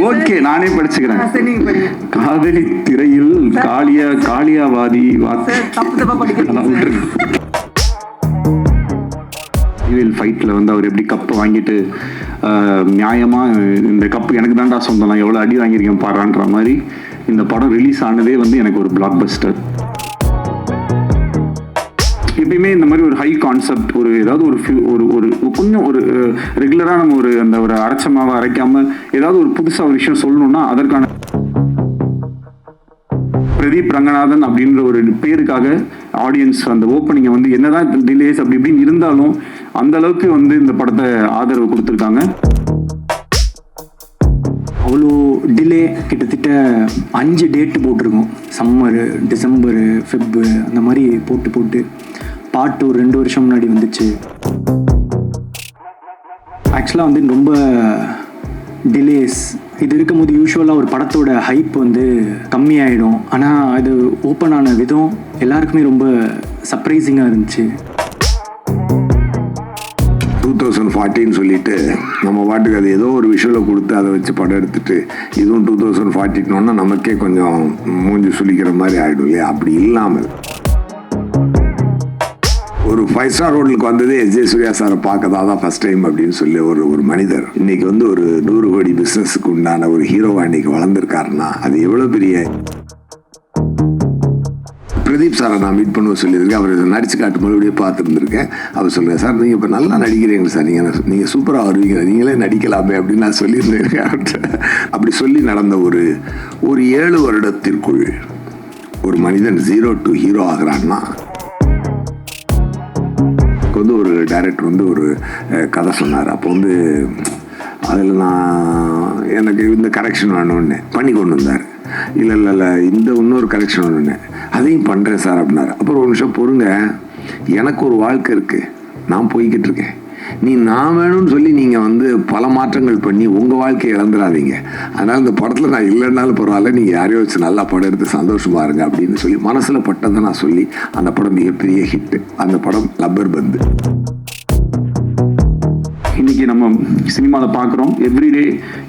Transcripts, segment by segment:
Okay, நானே படிச்சுக்கிறேன். காதலி திரையில் காளியாவாதி ஃபைட்டில் வந்து அவர் எப்படி கப்பு வாங்கிட்டு நியாயமாக இந்த கப்பு எனக்கு தான்டா சொந்தம், நான் எவ்வளோ அடி வாங்கியிருக்கேன் பாடுறான்ற மாதிரி இந்த படம் ரிலீஸ் ஆனதே வந்து எனக்கு ஒரு பிளாக் பஸ்டர். எப்பயுமே இந்த மாதிரி ஒரு ஹை கான்செப்ட், ஒரு ஏதாவது ஒரு கொஞ்சம் ஒரு ரெகுலராக நம்ம அந்த ஒரு அரைச்சமாவை அரைக்காம ஏதாவது ஒரு புதுசாக ஒரு விஷயம் சொல்லணும்னா அதற்கான பிரதீப் ரங்கநாதன் அப்படின்ற ஒரு பேருக்காக ஆடியன்ஸ் அந்த ஓப்பனிங்கை வந்து என்னதான் டிலேஸ் அப்படி இப்படின்னு இருந்தாலும் அந்த அளவுக்கு வந்து இந்த படத்தை ஆதரவு கொடுத்துருக்காங்க. அவ்வளோ டிலே, கிட்டத்தட்ட 5 டேட்டு போட்டிருக்கோம். சம்மரு, டிசம்பரு, ஃபெப்பு அந்த மாதிரி போட்டு பாட்டு ஒரு 2 வருஷம் முன்னாடி வந்துச்சு. ஆக்சுவலாக வந்து ரொம்ப டிலேஸ் இது இருக்கும்போது யூஸ்வலாக ஒரு படத்தோட ஹைப் வந்து கம்மியாயிடும். ஆனால் அது ஓப்பன் ஆன விதம் எல்லாருக்குமே ரொம்ப சர்ப்ரைசிங்காக இருந்துச்சு. 2040 சொல்லிட்டு நம்ம பாட்டுக்கு அது ஏதோ ஒரு விஷுவலை கொடுத்து அதை வச்சு படம் எடுத்துட்டு இதுவும் 2040 நமக்கே கொஞ்சம் மூஞ்சி சுளிக்கிற மாதிரி ஆகிடும் இல்லையா? அப்படி இல்லாமல் ஒரு 5 ஸ்டார் ஹோட்டலுக்கு வந்ததே எஸ்.ஜே. சூர்யா சாரை பார்க்க தான் ஃபர்ஸ்ட் டைம் அப்படின்னு சொல்லி ஒரு மனிதர் இன்னைக்கு வந்து ஒரு 100 கோடி பிஸ்னஸுக்கு உண்டான ஒரு ஹீரோவா இன்னைக்கு வளர்ந்துருக்காருன்னா அது எவ்வளோ பெரிய. பிரதீப் சாரை நான் மீட் பண்ணுவோம் சொல்லியிருக்கேன். அவர் நடிச்சு காட்டு மறுபடியே பார்த்துருந்துருக்கேன். அவர் சொல்லுங்கள், சார் நீங்கள் இப்போ நல்லா நடிக்கிறீங்க சார், நீங்கள் சூப்பராக வருவீங்க, நீங்களே நடிக்கலாமே அப்படின்னு நான் சொல்லியிருந்தேன். அப்படி சொல்லி நடந்த ஒரு 7 வருடத்திற்குள் ஒரு மனிதன் 0 to ஹீரோ ஆகிறான்னா வந்து ஒரு டைரக்டர் வந்து ஒரு கதை சொன்னார். அப்போ வந்து அதில் நான் எனக்கு இந்த கரெக்ஷன் வேணும்னு பண்ணி கொண்டு வந்தார். இல்லை இந்த இன்னொரு கரெக்ஷன் வேணும்னு அதையும் பண்ணுறேன் சார் அப்படின்னாரு. அப்புறம் ஒரு நிமிஷம் பொறுங்க, எனக்கு ஒரு வாழ்க்கை இருக்குது, நான் போய்கிட்டு இருக்கேன், நான் வேணும்னு சொல்லி நீங்கள் வந்து பல மாற்றங்கள் பண்ணி உங்கள் வாழ்க்கையை இழந்துடாதீங்க. அதனால் இந்த படத்தில் நான் இல்லைன்னாலும் பரவாயில்ல, நீங்கள் யாரையோ வச்சு நல்லா படம் எடுத்து சந்தோஷமாக இருங்க அப்படின்னு சொல்லி மனசில் பட்டதை நான் சொல்லி அந்த படம் மிகப்பெரிய ஹிட்டு. அந்த படம் லப்பர் பந்து. இன்னைக்கு நம்ம சினிமாவில் பார்க்குறோம், எவ்ரிடே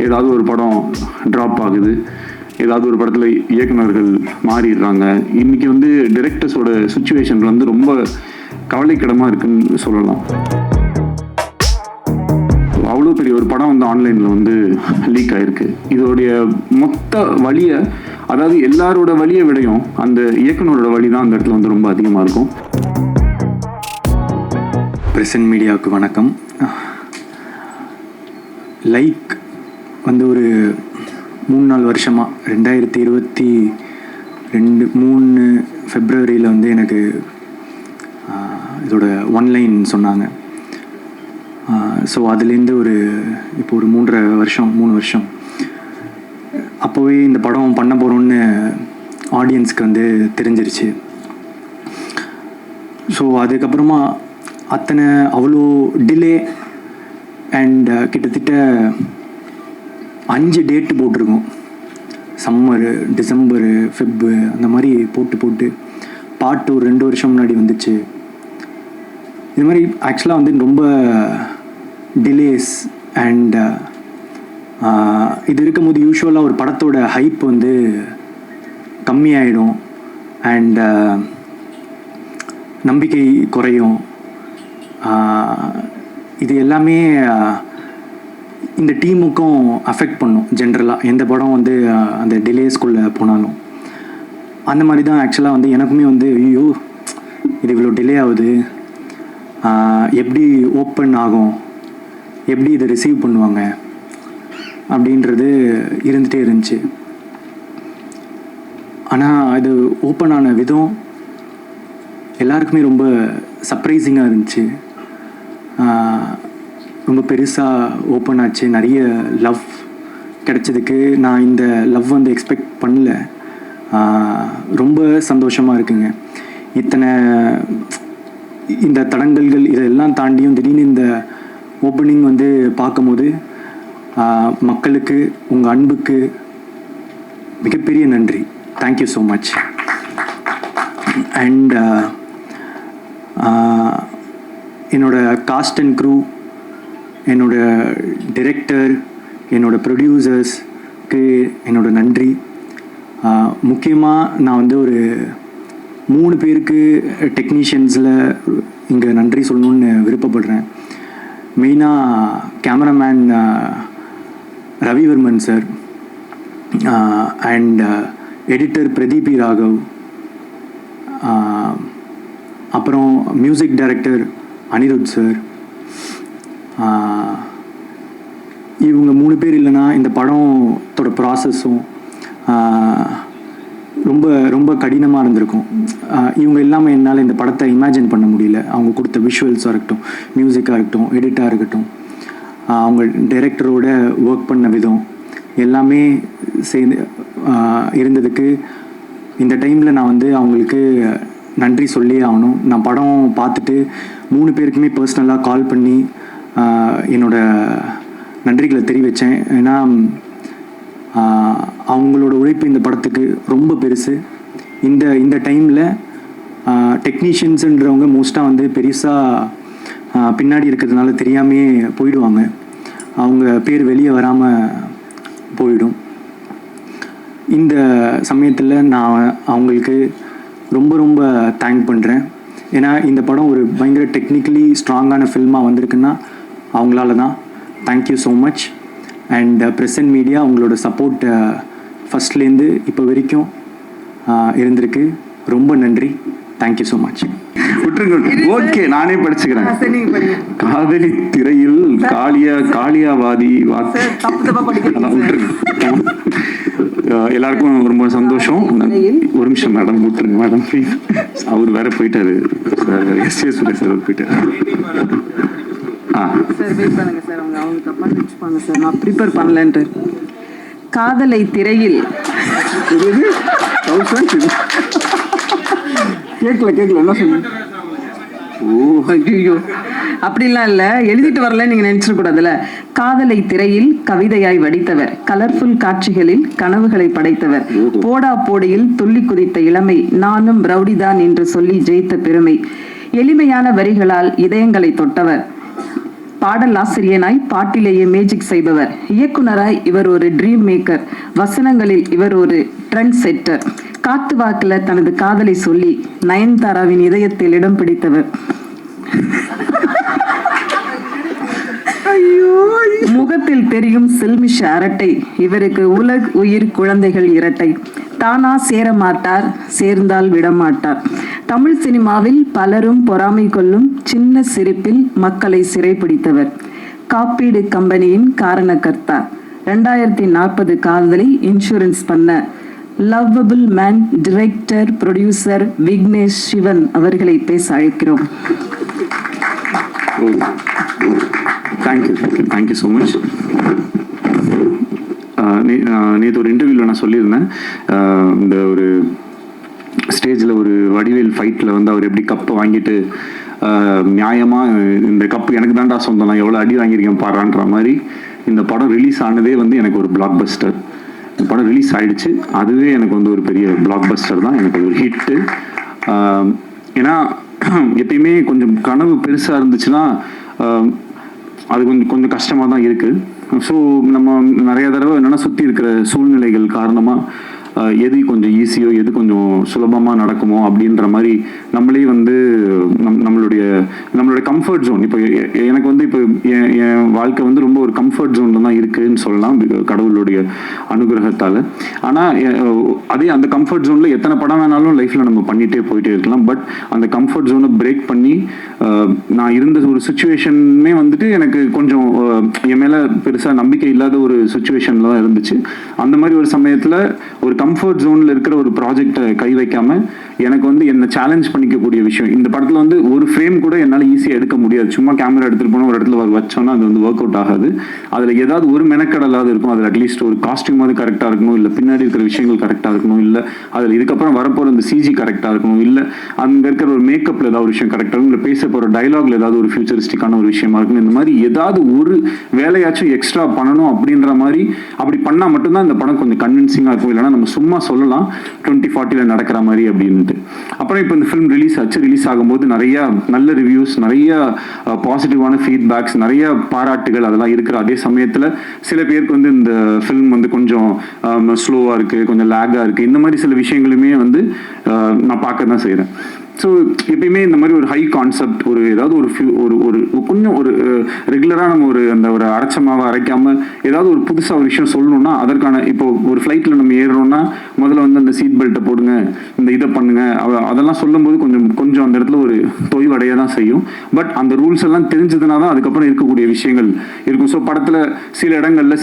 ஏதாவது ஒரு படம் ட்ராப் ஆகுது, ஏதாவது ஒரு படத்தில் இயக்குநர்கள் மாறிடுறாங்க. இன்னைக்கு வந்து டைரக்டர்ஸோட சுச்சுவேஷன் வந்து ரொம்ப கவலைக்கிடமாக இருக்குன்னு சொல்லலாம். அவ்வளோ பெரிய ஒரு படம் வந்து ஆன்லைனில் வந்து லீக் ஆகிருக்கு. இதோடைய மொத்த வழியை, அதாவது எல்லாரோட வழியை விடையும் அந்த இயக்குனரோட வழி தான் அந்த இடத்துல வந்து ரொம்ப அதிகமாக இருக்கும். பிரசன்ட் மீடியாவுக்கு வணக்கம். லைக் வந்து ஒரு 3-4 வருஷமாக 2022 ஃபெப்ரவரியில் வந்து எனக்கு இதோட ஒன்லைன் சொன்னாங்க. ஸோ அதுலேருந்து இப்போ ஒரு 3 வருஷம் அப்போவே இந்த படம் பண்ண போகிறோன்னு ஆடியன்ஸ்க்கு வந்து தெரிஞ்சிருச்சு. ஸோ அதுக்கப்புறமா அவ்வளோ டிலே அண்ட் கிட்டத்தட்ட 5 டேட்டு போட்டிருக்கோம். சம்மரு, டிசம்பரு, ஃபெப்பு அந்த மாதிரி போட்டு பாட்டு ஒரு 2 வருஷம் முன்னாடி வந்துச்சு. இது மாதிரி ஆக்சுவலாக வந்து ரொம்ப டிலேஸ் அண்ட் இது இருக்கும்போது யூஸ்வலாக ஒரு படத்தோட ஹைப் வந்து கம்மியாயிடும் அண்ட் நம்பிக்கை குறையும். இது எல்லாமே இந்த டீமுக்கும் அஃபெக்ட் பண்ணும். ஜென்ரலாக எந்த படம் வந்து அந்த டிலேஸ்குள்ளே போனாலும் அந்த மாதிரி தான் ஆக்சுவலாக வந்து எனக்குமே வந்து ஐயோ இது இவ்வளோ டிலே ஆகுது, எப்படி ஓப்பன் ஆகும், எப்படி இதை ரிசீவ் பண்ணுவாங்க அப்படின்றது இருந்துகிட்டே இருந்துச்சு. ஆனால் அது ஓப்பன் ஆன விதம் எல்லாருக்குமே ரொம்ப சர்ப்ரைசிங்காக இருந்துச்சு. ரொம்ப பெருசாக ஓப்பன் ஆச்சு, நிறைய லவ் கிடைச்சதுக்கு நான் இந்த லவ் வந்து எக்ஸ்பெக்ட் பண்ணல. ரொம்ப சந்தோஷமாக இருக்குங்க. இந்த தடங்கல்கள் இதெல்லாம் தாண்டியும் திடீர்னு இந்த ஓப்பனிங் வந்து பார்க்கும்போது மக்களுக்கு உங்கள் அன்புக்கு மிகப்பெரிய நன்றி. Thank you so much. அண்ட் என்னோடய காஸ்ட் அண்ட் க்ரூ, என்னோடய டிரெக்டர், என்னோடய ப்ரொடியூசர்ஸ்க்கு என்னோடய நன்றி. முக்கியமாக நான் வந்து ஒரு 3 பேருக்கு டெக்னீஷியன்ஸில் இங்கே நன்றி சொல்லணுன்னு விருப்பப்படுறேன். மெயினாக cameraman Ravivarman sir, and editor Pradeep Raghav, அப்புறம் மியூசிக் டைரக்டர் அனிருத் சார். இவங்க 3 பேர் இல்லைன்னா இந்த படத்தோட ப்ராசஸும் ரொம்ப ரொம்ப கடினமாக இருந்திருக்கும். இவங்க இல்லாமல் என்னால் இந்த படத்தை இமேஜின் பண்ண முடியல. அவங்க கொடுத்த விஷுவல்ஸாக இருக்கட்டும், மியூசிக்காக இருக்கட்டும், எடிட்டாக இருக்கட்டும், அவங்க டைரக்டரோட ஒர்க் பண்ண விதம் எல்லாமே சேர்ந்து இருந்ததுக்கு இந்த டைமில் நான் வந்து அவங்களுக்கு நன்றி சொல்லி ஆகணும். நான் படம் பார்த்துட்டு 3 பேருக்குமே பர்சனலாக கால் பண்ணி என்னோடய நன்றிகளை தெரிவித்தேன். ஏன்னா அவங்களோட உழைப்பு இந்த படத்துக்கு ரொம்ப பெருசு. இந்த டைமில் டெக்னீஷியன்ஸுன்றவங்க மோஸ்ட்டாக வந்து பெருசாக பின்னாடி இருக்கிறதுனால தெரியாமே போயிடுவாங்க. அவங்க பேர் வெளியே வராமல் போயிடும். இந்த சமயத்தில் நான் அவங்களுக்கு ரொம்ப ரொம்ப தேங்க் பண்ணுறேன். ஏன்னா இந்த படம் ஒரு பயங்கர டெக்னிக்கலி ஸ்ட்ராங்கான ஃபில்மாக வந்திருக்குன்னா அவங்களால தான். Thank you so much. And present media உங்களோட சப்போர்ட் ஃபஸ்ட்லேருந்து இப்போ வரைக்கும் இருந்திருக்கு. ரொம்ப நன்றி. Thank you so much. ஓகே, நானே படிச்சுக்கிறேன். காதலி திரையில் காளியாவாதி எல்லாருக்கும் ரொம்ப சந்தோஷம். ஒரு நிமிஷம் மேடம், விட்டுருங்க மேடம் ப்ளீஸ். அவர் வேற போயிட்டாரு, எஸ் போயிட்டாரு. சார் வெயிட் பண்ணுங்க சார், அவங்க தப்பா நினைச்சுப்பாங்க சார், நான் ப்ரிப்பேர் பண்ணலன்ட்டு. காதலை திரையில் கேட்கல என்ன சொன்னீங்க? ஓ ஐயோ, அப்படிலாம் இல்லை, எழுதிட்டு வரல நீங்க நினைச்சிடக்கூடாதுல்ல. காதலை திரையில் கவிதையாய் வடித்தவர், கலர்ஃபுல் காட்சிகளில் கனவுகளை படைத்தவர், போடா போடியில் துள்ளி குதித்த இளமை, நானும் ரவுடிதான் என்று சொல்லி ஜெயித்த பெருமை, எளிமையான வரிகளால் இதயங்களை தொட்டவர், பாடல் ஆசிரியனாய் பாட்டிலேயே மேஜிக் செய்பவர், இயக்குனராய் இவர் ஒரு ட்ரீம் மேக்கர், வசனங்களில் இவர் ஒரு ட்ரெண்ட் செட்டர், காத்து வாக்குல தனது காதலை சொல்லி நயன்தாராவின் இதயத்தில் இடம் பிடித்தவர், முகத்தில் தெரியும் சில்மிஷ அரட்டை, இவருக்கு உயிர் குழந்தைகள் இரட்டை, தானா சேர மாட்டார், சேர்ந்தால் விடமாட்டார், தமிழ் சினிமாவில் பலரும் பொறாமை கொள்ளும் சின்ன சிரிப்பில் மக்களை சிறைப்பிடித்தவர், காப்பீடு கம்பெனியின் காரணக்கர்த்தா, 2040 காதலை இன்சூரன்ஸ் பண்ண lovable man, director producer Vignesh Sivan அவர்களை பேச அழைக்கிறோம். Thank you so much. நேற்று ஒரு இன்டர்வியூவில் நான் சொல்லியிருந்தேன், இந்த ஒரு ஸ்டேஜில் ஒரு வடிவேல் ஃபைட்டில் வந்து அவர் எப்படி கப்பை வாங்கிட்டு நியாயமாக இந்த கப்பு எனக்கு தான்டா சொந்தம், நான் எவ்வளோ அடி வாங்கியிருக்கேன் பாடுறான்ற மாதிரி இந்த படம் ரிலீஸ் ஆனதே வந்து எனக்கு ஒரு பிளாக் பஸ்டர். இந்த படம் ரிலீஸ் ஆகிடுச்சு, அதுவே எனக்கு வந்து ஒரு பெரிய பிளாக் பஸ்டர் தான், எனக்கு ஒரு ஹிட்டு. ஏன்னா எப்பயுமே கொஞ்சம் கனவு பெருசாக இருந்துச்சுன்னா அது கொஞ்சம் கஷ்டமாக தான் இருக்குது. ஸோ நம்ம நிறைய தடவை என்னென்னா சுற்றி இருக்கிற சூழ்நிலைகள் காரணமாக எது கொஞ்சம் ஈஸியோ எது கொஞ்சம் சுலபமாக நடக்குமோ அப்படின்ற மாதிரி நம்மளே வந்து நம்மளுடைய கம்ஃபர்ட் ஜோன். இப்போ எனக்கு வந்து இப்போ என் வாழ்க்கை வந்து ரொம்ப ஒரு கம்ஃபர்ட் ஜோனில் தான் இருக்குதுன்னு சொல்லலாம், கடவுளுடைய அனுகிரகத்தால். ஆனால் அதே அந்த கம்ஃபர்ட் ஜோனில் எத்தனை படம் வேணாலும் லைஃப்பில் நம்ம பண்ணிகிட்டே போயிட்டே இருக்கலாம். பட் அந்த கம்ஃபர்ட் ஜோனை பிரேக் பண்ணி நான் இருந்த ஒரு சுச்சுவேஷனே வந்துட்டு எனக்கு கொஞ்சம் என் மேலே பெருசாக நம்பிக்கை இல்லாத ஒரு சுச்சுவேஷனில் தான் இருந்துச்சு. அந்த மாதிரி ஒரு சமயத்தில் ஒரு கம்ஃபர்ட் ஜோனில் இருக்கிற ஒரு ப்ராஜெக்டை கை வைக்காமல் எனக்கு வந்து என்னை சேலஞ்ச் பண்ணிக்கக்கூடிய விஷயம் இந்த படத்தில் வந்து ஒரு ஃப்ரேம் கூட என்னால் ஈஸியாக எடுக்க முடியாது. சும்மா கேமரா எடுத்துகிட்டு போனால் ஒரு இடத்துல வச்சோன்னா அது வந்து ஒர்க் அவுட் ஆகாது. அதில் ஏதாவது ஒரு மெனக்கடலாவது இருக்கும், அதில் அட்லீஸ்ட் ஒரு காஸ்டியூமாவது கரெக்டாக இருக்கணும், இல்லை பின்னாடி இருக்கிற விஷயங்கள் கரெக்டாக இருக்கணும், இல்லை அதில் இதுக்கப்புறம் வரப்போகிற அந்த சிஜி கரெக்டாக இருக்கணும், இல்லை அங்கே இருக்கிற ஒரு மேக்கப்பில் ஏதாவது ஒரு விஷயம் கரெக்டாக இருக்கும், இல்லை பேச போகிற டைலாக்ல ஏதாவது ஒரு ஃபியூச்சரிஸ்டிக்கான ஒரு விஷயமா இருக்கணும். இந்த மாதிரி ஏதாவது ஒரு வேலையாச்சும் எக்ஸ்ட்ரா பண்ணணும் அப்படின்ற மாதிரி அப்படி பண்ணால் மட்டும்தான் இந்த படம் கொஞ்சம் கன்வின்சிங்காக இருக்கும். இல்லைனா நம்ம சும்மா சொல்லலாம் 2040 நடக்கிற மாதிரி அப்படின்ட்டு. அப்புறம் இப்போ இந்த ஃபிலிம் ரிலீஸ் ஆகும்போது நிறைய நல்ல ரிவ்யூஸ், நிறைய பாசிட்டிவான ஃபீட்பேக்ஸ், நிறைய பாராட்டுகள் அதெல்லாம் இருக்கிற அதே சமயத்தில் சில பேருக்கு வந்து இந்த ஃபிலிம் வந்து கொஞ்சம் ஸ்லோவாக இருக்குது, கொஞ்சம் லேக்காக இருக்குது, இந்த மாதிரி சில விஷயங்களுமே வந்து நான் பார்க்க தான் செய்கிறேன். ஸோ எப்பயுமே இந்த மாதிரி ஒரு ஹை கான்செப்ட், ஒரு ஏதாவது ஒரு கொஞ்சம் ஒரு ரெகுலராக நம்ம ஒரு அரைச்சமாவை அரைக்காமல் ஏதாவது ஒரு புதுசாக ஒரு விஷயம் சொல்லணும்னா அதற்கான இப்போ ஒரு ஃப்ளைட்டில் நம்ம ஏறுறோம்னா முதல்ல வந்து அந்த சீட் பெல்ட்டை போடுங்க, இந்த இதை பண்ணுங்க, அதெல்லாம் சொல்லும்போது கொஞ்சம் அந்த இடத்துல ஒரு தொய்வடைய தான் செய்யும். பட் அந்த ரூல்ஸ் எல்லாம் தெரிஞ்சதுனா தான் அதுக்கப்புறம் இருக்கக்கூடிய விஷயங்கள் இருக்கும். ஸோ படத்தில் சில இடங்களில்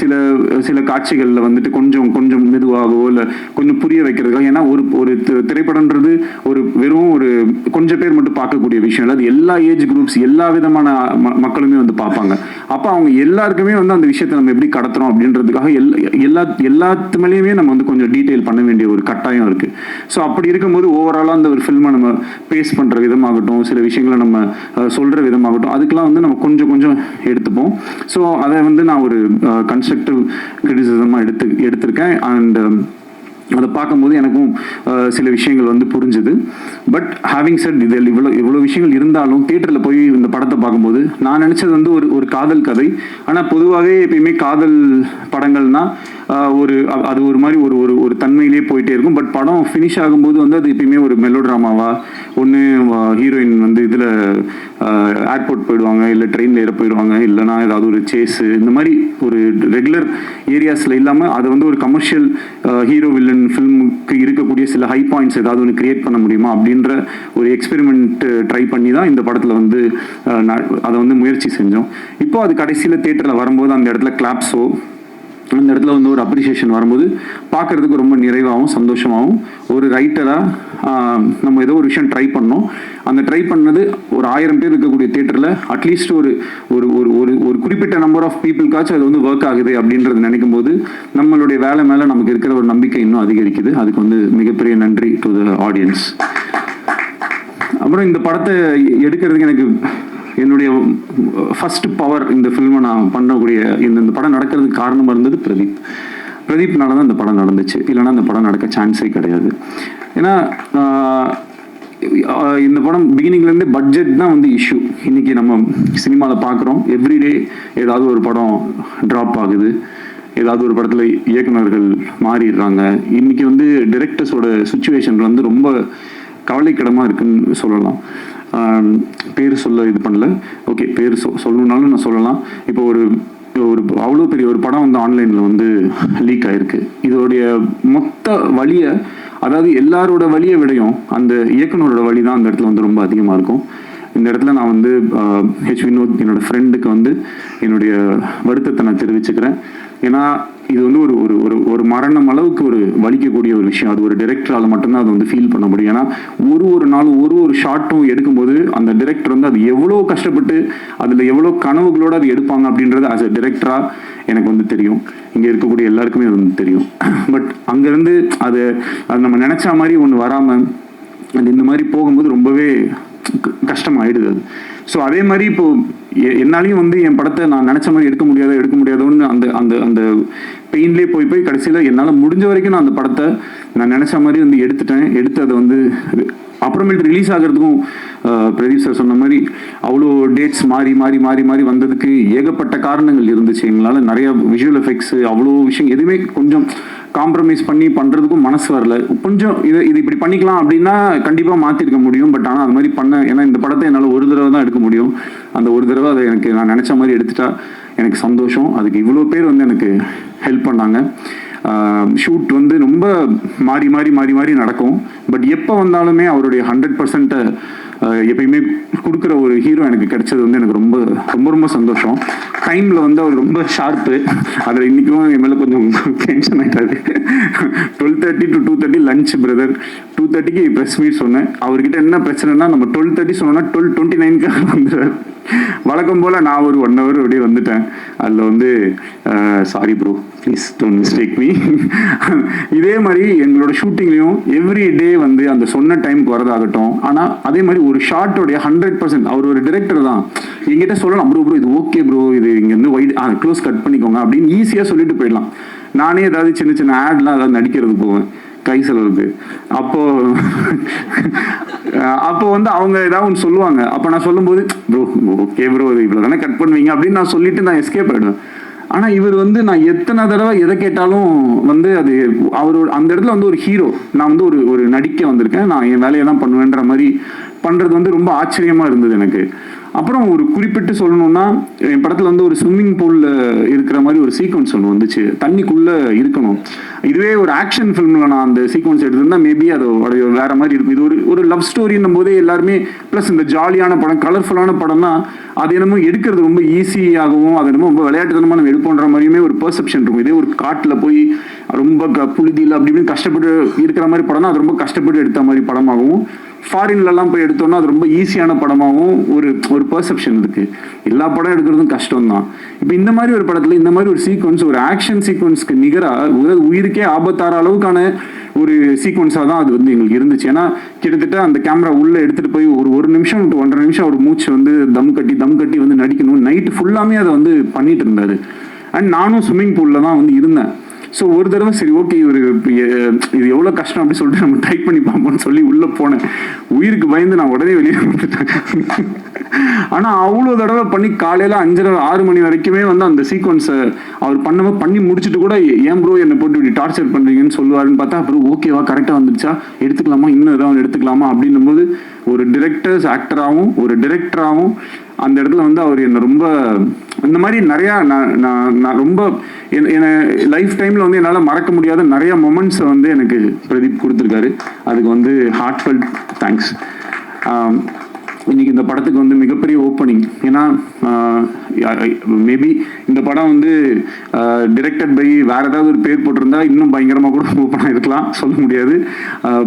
சில காட்சிகளில் வந்துட்டு கொஞ்சம் மெதுவாகவோ இல்லை கொஞ்சம் புரிய வைக்கிறதுக்காக, ஏன்னா ஒரு திரைப்படம்ன்றது வெறும் ஒரு கொஞ்சம் பேர் மட்டும் பார்க்கக்கூடிய விஷயம் இல்லை, அது எல்லா ஏஜ் குரூப்ஸ், எல்லா விதமான மக்களுமே வந்து பார்ப்பாங்க. அப்போ அவங்க எல்லாருக்குமே வந்து அந்த விஷயத்தை நம்ம எப்படி கடத்துறோம் அப்படின்றதுக்காக எல்லாத்து மேலேயுமே நம்ம வந்து கொஞ்சம் டீட்டெயில் பண்ண வேண்டிய ஒரு கட்டாயம் இருக்கு. ஸோ அப்படி இருக்கும்போது ஓவராலாக அந்த ஒரு ஃபில்மை நம்ம பேஸ் பண்ணுற விதமாகட்டும், சில விஷயங்களை நம்ம சொல்கிற விதமாகட்டும், அதுக்கெல்லாம் வந்து நம்ம கொஞ்சம் எடுத்துப்போம். ஸோ அதை வந்து நான் ஒரு கன்ஸ்ட்ரக்டிவ் கிரிட்டிசிசமாக எடுத்திருக்கேன். அண்ட் அதை பார்க்கும்போது எனக்கும் சில விஷயங்கள் வந்து புரிஞ்சுது. பட் ஹேவிங் செட் இதில் இவ்வளோ விஷயங்கள் இருந்தாலும் தியேட்டரில் போய் இந்த படத்தை பார்க்கும்போது நான் நினச்சது வந்து ஒரு காதல் கதை. ஆனால் பொதுவாகவே எப்பயுமே காதல் படங்கள்னா அது ஒரு மாதிரி ஒரு தன்மையிலே போயிட்டே இருக்கும். பட் படம் ஃபினிஷ் ஆகும்போது வந்து அது எப்பயுமே ஒரு மெலோ ட்ராமாவா, ஒன்று ஹீரோயின் வந்து இதில் ஏர்போர்ட் போயிடுவாங்க, இல்லை ட்ரெயினில் ஏற போயிடுவாங்க, இல்லைனா ஏதாவது ஒரு சேஸு, இந்த மாதிரி ஒரு ரெகுலர் ஏரியாஸில் இல்லாமல் அதை வந்து ஒரு கமர்ஷியல் ஹீரோ வில்லன் ஃபில்முக்கு இருக்கக்கூடிய சில ஹை பாயிண்ட்ஸ் ஏதாவது ஒன்று கிரியேட் பண்ண முடியுமா அப்படின்ற ஒரு எக்ஸ்பெரிமெண்ட் ட்ரை பண்ணி தான் இந்த படத்தில் வந்து அதை வந்து முயற்சி செஞ்சோம். இப்போ அது கடைசியில் தியேட்டரில் வரும்போது அந்த இடத்துல கிளாப்ஸோ, அந்த இடத்துல வந்து ஒரு அப்ரிசியேஷன் வரும்போது பார்க்குறதுக்கு ரொம்ப நிறைவாகவும் சந்தோஷமாகவும், ஒரு ரைட்டராக நம்ம ஏதோ ஒரு விஷயம் ட்ரை பண்ணோம், அந்த ட்ரை பண்ணது ஒரு 1000 பேர் இருக்கக்கூடிய தியேட்டரில் அட்லீஸ்ட் ஒரு குறிப்பிட்ட நம்பர் ஆஃப் பீப்புளுக்காச்சும் அது வந்து ஒர்க் ஆகுது அப்படின்றது நினைக்கும் போது நம்மளுடைய வேலை மேலே நமக்கு இருக்கிற ஒரு நம்பிக்கை இன்னும் அதிகரிக்குது. அதுக்கு வந்து மிகப்பெரிய நன்றி டு த ஆடியன்ஸ். அப்புறம் இந்த படத்தை எடுக்கிறதுக்கு எனக்கு என்னுடைய ஃபர்ஸ்ட் பவர், இந்த ஃபில்மை நான் பண்ணக்கூடிய இந்த படம் நடக்கிறதுக்கு காரணமாக இருந்தது பிரதீப்னால தான் இந்த படம் நடந்துச்சு. இல்லைனா இந்த படம் நடக்க சான்ஸே கிடையாது. ஏன்னா இந்த படம் பிகினிங்லேருந்து பட்ஜெட் தான் வந்து இஷ்யூ. இன்னைக்கு நம்ம சினிமாவில் பார்க்குறோம், எவ்ரிடே ஏதாவது ஒரு படம் ட்ராப் ஆகுது, ஏதாவது ஒரு படத்தில் இயக்குநர்கள் மாறிடுறாங்க. இன்னைக்கு வந்து டிரெக்டர்ஸோட சுச்சுவேஷன் வந்து ரொம்ப கவலைக்கிடமாக இருக்குன்னு சொல்லலாம். பேர் சொல்ல இது பண்ணல, ஓகே பேர் சொல்லணுன்னாலும் நான் சொல்லலாம். இப்போ ஒரு அவ்வளோ பெரிய ஒரு படம் வந்து ஆன்லைனில் வந்து லீக் ஆகிருக்கு. இதோடைய மொத்த வழியை, அதாவது எல்லாரோட வழியை விடையும் அந்த இயக்குனரோட வழி தான் அந்த இடத்துல வந்து ரொம்ப அதிகமாக இருக்கும். இந்த இடத்துல நான் வந்து வினோத் என்னோட ஃப்ரெண்டுக்கு வந்து என்னுடைய வருத்தத்தை நான் தெரிவிச்சுக்கிறேன். ஏன்னா இது வந்து ஒரு மரணம் அளவுக்கு ஒரு வலிக்கக்கூடிய ஒரு விஷயம். அது ஒரு டைரக்டரால் மட்டும்தான் அதை வந்து ஃபீல் பண்ண முடியும். ஏன்னா ஒரு நாளும் ஒரு ஷார்ட்டும் எடுக்கும்போது அந்த டைரக்டர் வந்து அது எவ்வளோ கஷ்டப்பட்டு அதில் எவ்வளோ கனவுகளோடு அது எடுப்பாங்க அப்படின்றது ஆஸ் அ டைரக்டராக எனக்கு வந்து தெரியும். இங்கே இருக்கக்கூடிய எல்லாருக்குமே அது வந்து தெரியும். பட் அங்கேருந்து அது நம்ம நினச்ச மாதிரி ஒன்று வராமல் அது இந்த மாதிரி போகும்போது ரொம்பவே கஷ்டமாயிடுது அது. ஸோ அதே மாதிரி இப்போ என்னாலையும் வந்து என் படத்தை நான் நினச்ச மாதிரி எடுக்க முடியாதோன்னு அந்த பெயின்லேயே போய் கடைசியில் என்னால் முடிஞ்ச வரைக்கும் நான் அந்த படத்தை நான் நினச்ச மாதிரி வந்து எடுத்து அதை வந்து அப்புறமேட்டு ரிலீஸ் ஆகிறதுக்கும் பிரதீப் சார் சொன்ன மாதிரி அவ்வளோ டேட்ஸ் மாறி வந்ததுக்கு ஏகப்பட்ட காரணங்கள் இருந்துச்சு. எங்களால் நிறைய விஷுவல் எஃபெக்ட்ஸு அவ்வளோ விஷயம் எதுவுமே கொஞ்சம் காம்ப்ரமைஸ் பண்ணி பண்ணுறதுக்கும் மனசு வரல. கொஞ்சம் இது இப்படி பண்ணிக்கலாம் அப்படின்னா கண்டிப்பாக மாற்றிருக்க முடியும். பட் ஆனால் அது மாதிரி ஏன்னா இந்த படத்தை என்னால் ஒரு தடவை தான் எடுக்க முடியும். அந்த ஒரு தடவை அதை நான் நினச்ச மாதிரி எடுத்துட்டா எனக்கு சந்தோஷம். அதுக்கு இவ்வளோ பேர் வந்து எனக்கு ஹெல்ப் பண்ணாங்க. ஷூட் வந்து ரொம்ப மாறி நடக்கும். பட் எப்போ வந்தாலுமே அவருடைய 100% எப்பயுமே கொடுக்குற ஒரு ஹீரோ எனக்கு கிடைச்சது வந்து எனக்கு ரொம்ப சந்தோஷம். டைமில் வந்து அவர் ரொம்ப ஷார்ப்பு. அதில் இன்றைக்கும் என் மேலே கொஞ்சம் டென்ஷன் ஆகிட்டாரு. 12:30 to 2:30 லஞ்ச் பிரதர், 2:30க்கு ப்ரெஸ் மீட் சொன்னேன். அவர்கிட்ட என்ன பிரச்சனைனா நம்ம 12:30 சொன்னோன்னா 12:29 வந்துடுறாரு. வழக்கம் போல் நான் ஒரு 1 hour அப்படியே வந்துட்டேன். அதில் வந்து sorry bro, please don't mistake me. இதே மாதிரி எங்களோட ஷூட்டிங்லேயும் எவ்ரி டே வந்து அந்த சொன்ன டைமுக்கு வரதாகட்டும். ஆனால் அதே மாதிரி ஒரு ஷார்ட்டோடைய 100% அவர் ஒரு டிரெக்டர் தான், எங்கிட்ட சொல்லலாம் ப்ரோ இது ஓகே ப்ரோ, இது இங்கேருந்து வைட் க்ளோஸ் கட் பண்ணிக்கோங்க அப்படின்னு ஈஸியாக சொல்லிட்டு போயிடலாம். நானே ஏதாவது சின்ன சின்ன ஆட்லாம் ஏதாவது நடிக்கிறது போவேன் கை செலவுக்கு. அப்போ வந்து அவங்க ஏதாவது ஒன்று சொல்லுவாங்க. அப்போ நான் சொல்லும்போது ப்ரோ ஓகே ப்ரோ இது இவ்வளோ தானே கட் பண்ணுவீங்க அப்படின்னு நான் சொல்லிட்டு நான் எஸ்கேப் ஆகிடுவேன். ஆனால் இவர் வந்து நான் எத்தனை தடவை எதை கேட்டாலும் வந்து அது அவர் அந்த இடத்துல வந்து ஒரு ஹீரோ, நான் வந்து ஒரு நடிக்க வந்திருக்கேன், நான் என் வேலையை தான் பண்ணுவேன்ற மாதிரி பண்ணுறது வந்து ரொம்ப ஆச்சரியமாக இருந்தது எனக்கு. அப்புறம் ஒரு குறிப்பிட்டு சொல்லணும்னா என் படத்தில் வந்து ஒரு ஸ்விம்மிங் பூலில் இருக்கிற மாதிரி ஒரு சீக்வன்ஸ் ஒன்று வந்துச்சு, தண்ணிக்குள்ளே இருக்கணும். இதுவே ஒரு ஆக்ஷன் ஃபிலிமில் நான் அந்த சீக்வன்ஸ் எடுத்திருந்தா மேபி அதோட வேற மாதிரி இருக்கும். இது ஒரு லவ் ஸ்டோரின்னும் போதே எல்லாருமே ப்ளஸ் இந்த ஜாலியான படம் கலர்ஃபுல்லான படம்னா அது என்னமோ எடுக்கிறது ரொம்ப ஈஸியாகவும் அது என்னமோ ரொம்ப விளையாட்டுத்தனமாக நம்ம எடுப்போன்ற மாதிரியுமே ஒரு பெர்செப்ஷன் இருக்கும். இதே ஒரு காட்டில் போய் ரொம்ப புழுதியில் அப்படி இப்படின்னு கஷ்டப்பட்டு இருக்கிற மாதிரி படம்னா அது ரொம்ப கஷ்டப்பட்டு எடுத்த மாதிரி படமாகவும், ஃபாரின்லலாம் போய் எடுத்தோம்னா அது ரொம்ப ஈஸியான படமாகவும் ஒரு பெர்செப்ஷன் இருக்கு. எல்லா படம் எடுக்கிறதும் கஷ்டம் தான். இப்போ இந்த மாதிரி ஒரு படத்தில் இந்த மாதிரி ஒரு சீக்வன்ஸ், ஒரு ஆக்ஷன் சீக்வன்ஸ்க்கு நிகராக உயிருக்கே ஆபத்தார அளவுக்கான ஒரு சீக்வன்ஸாக தான் அது வந்து எங்களுக்கு இருந்துச்சு. ஏன்னா கிட்டத்தட்ட அந்த கேமரா உள்ளே எடுத்துகிட்டு போய் ஒரு நிமிஷம் டு 1.5 நிமிஷம் ஒரு மூச்சு வந்து தம் கட்டி வந்து நடிக்கணும். நைட்டு ஃபுல்லாமே அதை வந்து பண்ணிட்டு இருந்தாரு. அண்ட் நானும் ஸ்விம்மிங் பூலில் தான் வந்து இருந்தேன். ஸோ ஒரு தடவை சரி ஓகே இது எவ்வளோ கஷ்டம் அப்படின்னு சொல்லிட்டு நம்ம ட்ரை பண்ணி பார்ப்போம்னு சொல்லி உள்ளே போனேன். உயிருக்கு பயந்து நான் உடனே வெளியே வந்துட்டேன். ஆனால் அவ்வளோ தடவை பண்ணி காலையில் 5:30-6 மணி வரைக்குமே வந்து அந்த சீக்வன்ஸை அவர் பண்ணி முடிச்சுட்டு கூட ஏன் ப்ரோ என்னை போட்டு இப்படி டார்ச்சர் பண்ணுறீங்கன்னு சொல்லுவாருன்னு பார்த்தா அப்புறம் ஓகேவா கரெக்டாக வந்துருச்சா எடுத்துக்கலாமா இன்னும் ஏதாவது எடுத்துக்கலாமா அப்படின்னும் போது ஒரு ஆக்டராகவும் ஒரு டிரெக்டராகவும் அந்த இடத்துல வந்து அவர் என்னை ரொம்ப இந்த மாதிரி நிறையா நான் ரொம்ப என்னை லைஃப் டைமில் வந்து என்னால் மறக்க முடியாத நிறைய மொமெண்ட்ஸை வந்து எனக்கு பிரதீப் கொடுத்துருக்காரு. அதுக்கு வந்து ஹார்ட்ஃபெல்ட் தேங்க்ஸ். இன்னைக்கு இந்த படத்துக்கு வந்து மிகப்பெரிய ஓப்பனிங். ஏன்னா மேபி இந்த படம் வந்து டிரெக்டட் பை வேற ஏதாவது ஒரு பேர் போட்டிருந்தா இன்னும் பயங்கரமாக கூட ஓப்பனாக இருக்கலாம், சொல்ல முடியாது.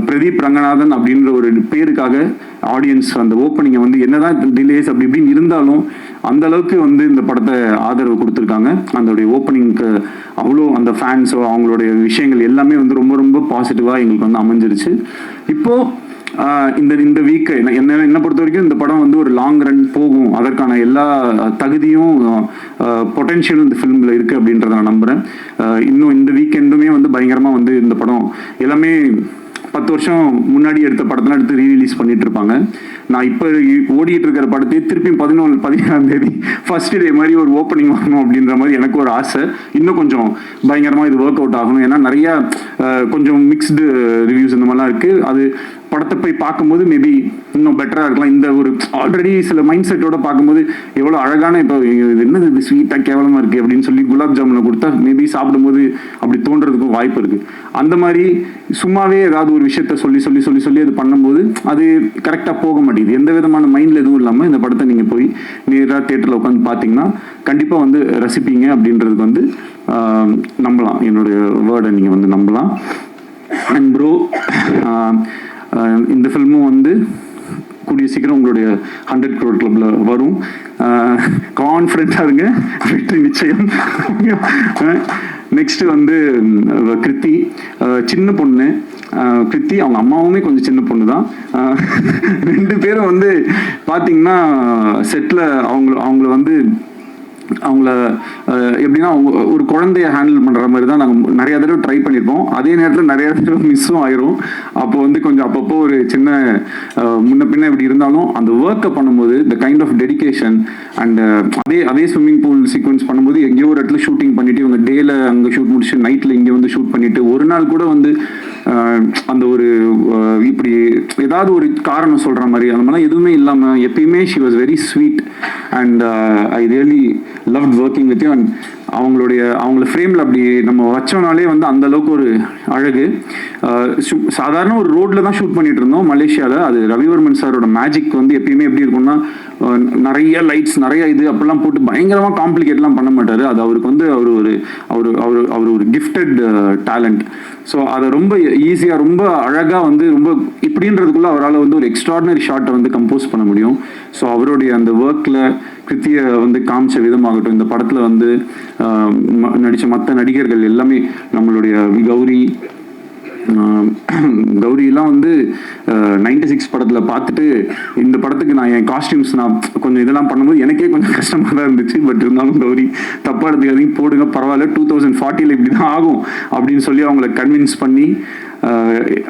பிரதீப் ரங்கநாதன் அப்படின்ற ஒரு பேருக்காக ஆடியன்ஸ் அந்த ஓப்பனிங்கை வந்து என்னதான் டிலேஸ் அப்படி இப்படின்னு இருந்தாலும் அந்த அளவுக்கு வந்து இந்த படத்தை ஆதரவு கொடுத்துருக்காங்க. அதோடைய ஓப்பனிங்க்கு அவ்வளோ அந்த ஃபேன்ஸோ அவங்களுடைய விஷயங்கள் எல்லாமே வந்து ரொம்ப ரொம்ப பாசிட்டிவாக எங்களுக்கு வந்து அமைஞ்சிருச்சு. இப்போது இந்த வீக்கை என்ன பொறுத்த வரைக்கும் இந்த படம் வந்து ஒரு லாங் ரன் போகும், அதற்கான எல்லா தகுதியும் பொட்டென்ஷியலும் இந்த ஃபிலிமில் இருக்குது அப்படின்றத நான் நம்புகிறேன். இன்னும் இந்த வீக்கெண்டுமே வந்து பயங்கரமாக வந்து இந்த படம் எல்லாமே 10 வருஷம் முன்னாடி எடுத்த படத்தெல்லாம் எடுத்து ரீரிலீஸ் பண்ணிட்டு இருப்பாங்க. நான் இப்போ ஓடிட்டு இருக்கிற படத்தையே திருப்பி 17ஆம் தேதி ஃபர்ஸ்ட் டே மாதிரி ஒரு ஓப்பனிங் வாங்கணும் அப்படின்ற மாதிரி எனக்கு ஒரு ஆசை. இன்னும் கொஞ்சம் பயங்கரமாக இது ஒர்க் அவுட் ஆகணும். ஏன்னா நிறையா கொஞ்சம் மிக்ஸ்டு ரிவ்யூஸ் இந்த மாதிரிலாம் இருக்குது. அது படத்தை போய் பார்க்கும்போது மேபி இன்னும் பெட்டராக இருக்கலாம். இந்த ஒரு ஆல்ரெடி சில மைண்ட் செட்டோட பார்க்கும்போது எவ்வளோ அழகான இப்போ இது என்னது இது ஸ்வீட்டாக கேவலமாக இருக்குது அப்படின்னு சொல்லி குலாப் ஜாமுனை கொடுத்தா மேபி சாப்பிடும்போது அப்படி தோன்றதுக்கும் வாய்ப்பு இருக்குது. அந்த மாதிரி சும்மாவே ஏதாவது ஒரு விஷயத்த சொல்லி அது பண்ணும்போது அது கரெக்டாக போக மாட்டேங்குது. எந்த விதமான மைண்டில் எதுவும் இல்லாமல் இந்த படத்தை நீங்கள் போய் நேராக தியேட்டரில் உட்காந்து பார்த்தீங்கன்னா கண்டிப்பாக வந்து ரசிப்பீங்க அப்படின்றதுக்கு வந்து நம்பலாம். என்னுடைய வேர்டை நீங்கள் வந்து நம்பலாம். அண்ட் ப்ரோ இந்த ஃபில்மும் வந்து கூடிய சீக்கிரம் உங்களுடைய 100 crore கிளப்ல வரும். கான்ஃபிடென்ட்டாக இருங்க, வெற்றி நிச்சயம். நெக்ஸ்ட் வந்து கிருத்தி, சின்ன பொண்ணு கிருத்தி, அவங்க அம்மாவுமே கொஞ்சம் சின்ன பொண்ணு தான். 2 பேரும் வந்து பார்த்தீங்கன்னா செட்டில் அவங்கள வந்து அவங்கள எப்படின்னா ஒரு குழந்தைய ஹேண்டில் பண்ணுற மாதிரி தான் நாங்கள் நிறைய தடவை ட்ரை பண்ணியிருப்போம். அதே நேரத்தில் நிறைய தடவை மிஸ்ஸும் ஆயிரும். அப்போ வந்து கொஞ்சம் அப்பப்போ ஒரு சின்ன முன்ன பின்ன இப்படி இருந்தாலும் அந்த ஒர்க்கை பண்ணும்போது the kind of dedication and அதே ஸ்விம்மிங் பூல் சீக்வன்ஸ் பண்ணும்போது எங்கேயோ ஒரு இடத்துல ஷூட்டிங் பண்ணிட்டு இவங்க டேல அங்கே ஷூட் முடிச்சு நைட்டில் இங்கே வந்து ஷூட் பண்ணிட்டு ஒரு நாள் கூட வந்து அந்த ஒரு இப்படி ஏதாவது ஒரு காரணம் சொல்கிற மாதிரி அந்த மாதிரிலாம் எதுவுமே இல்லாமல் எப்பயுமே she was very sweet and I really loved working with you. And அவங்கள ஃப்ரேமில் அப்படி நம்ம வச்சோம்னாலே வந்து அந்த அளவுக்கு ஒரு அழகு. சாதாரண ஒரு ரோட்ல தான் ஷூட் பண்ணிட்டு இருந்தோம் மலேசியாவில். அது ரவிவர்மன் சாரோட மேஜிக் வந்து எப்பயுமே எப்படி இருக்கும்னா நிறைய லைட்ஸ் நிறைய இது அப்படிலாம் போட்டு பயங்கரமாக காம்ப்ளிகேட்லாம் பண்ண மாட்டார். அது அவருக்கு வந்து அவர் ஒரு கிஃப்டட் டேலண்ட். ஸோ அதை ரொம்ப ஈஸியாக ரொம்ப அழகாக வந்து ரொம்ப இப்படின்றதுக்குள்ள அவரால் வந்து ஒரு எக்ஸ்ட்ராடினரி ஷாட்டை வந்து கம்போஸ் பண்ண முடியும். ஸோ அவருடைய அந்த ஒர்க்கில் கிருத்தியை வந்து காமிச்ச விதமாகட்டும், இந்த படத்தில் வந்து நடித்த மற்ற நடிகர்கள் எல்லாமே, நம்மளுடைய கௌரியெல்லாம் வந்து 96 படத்தில் பார்த்துட்டு இந்த படத்துக்கு நான் என் காஸ்டியூம்ஸ் நான் கொஞ்சம் இதெல்லாம் பண்ணும்போது எனக்கே கொஞ்சம் கஷ்டமாக தான் இருந்துச்சு. பட் இருந்தாலும் கௌரி தப்பாக எடுத்துக்காதீங்க, போடுங்க பரவாயில்ல, 2040 இப்படி தான் ஆகும் அப்படின்னு சொல்லி அவங்கள கன்வின்ஸ் பண்ணி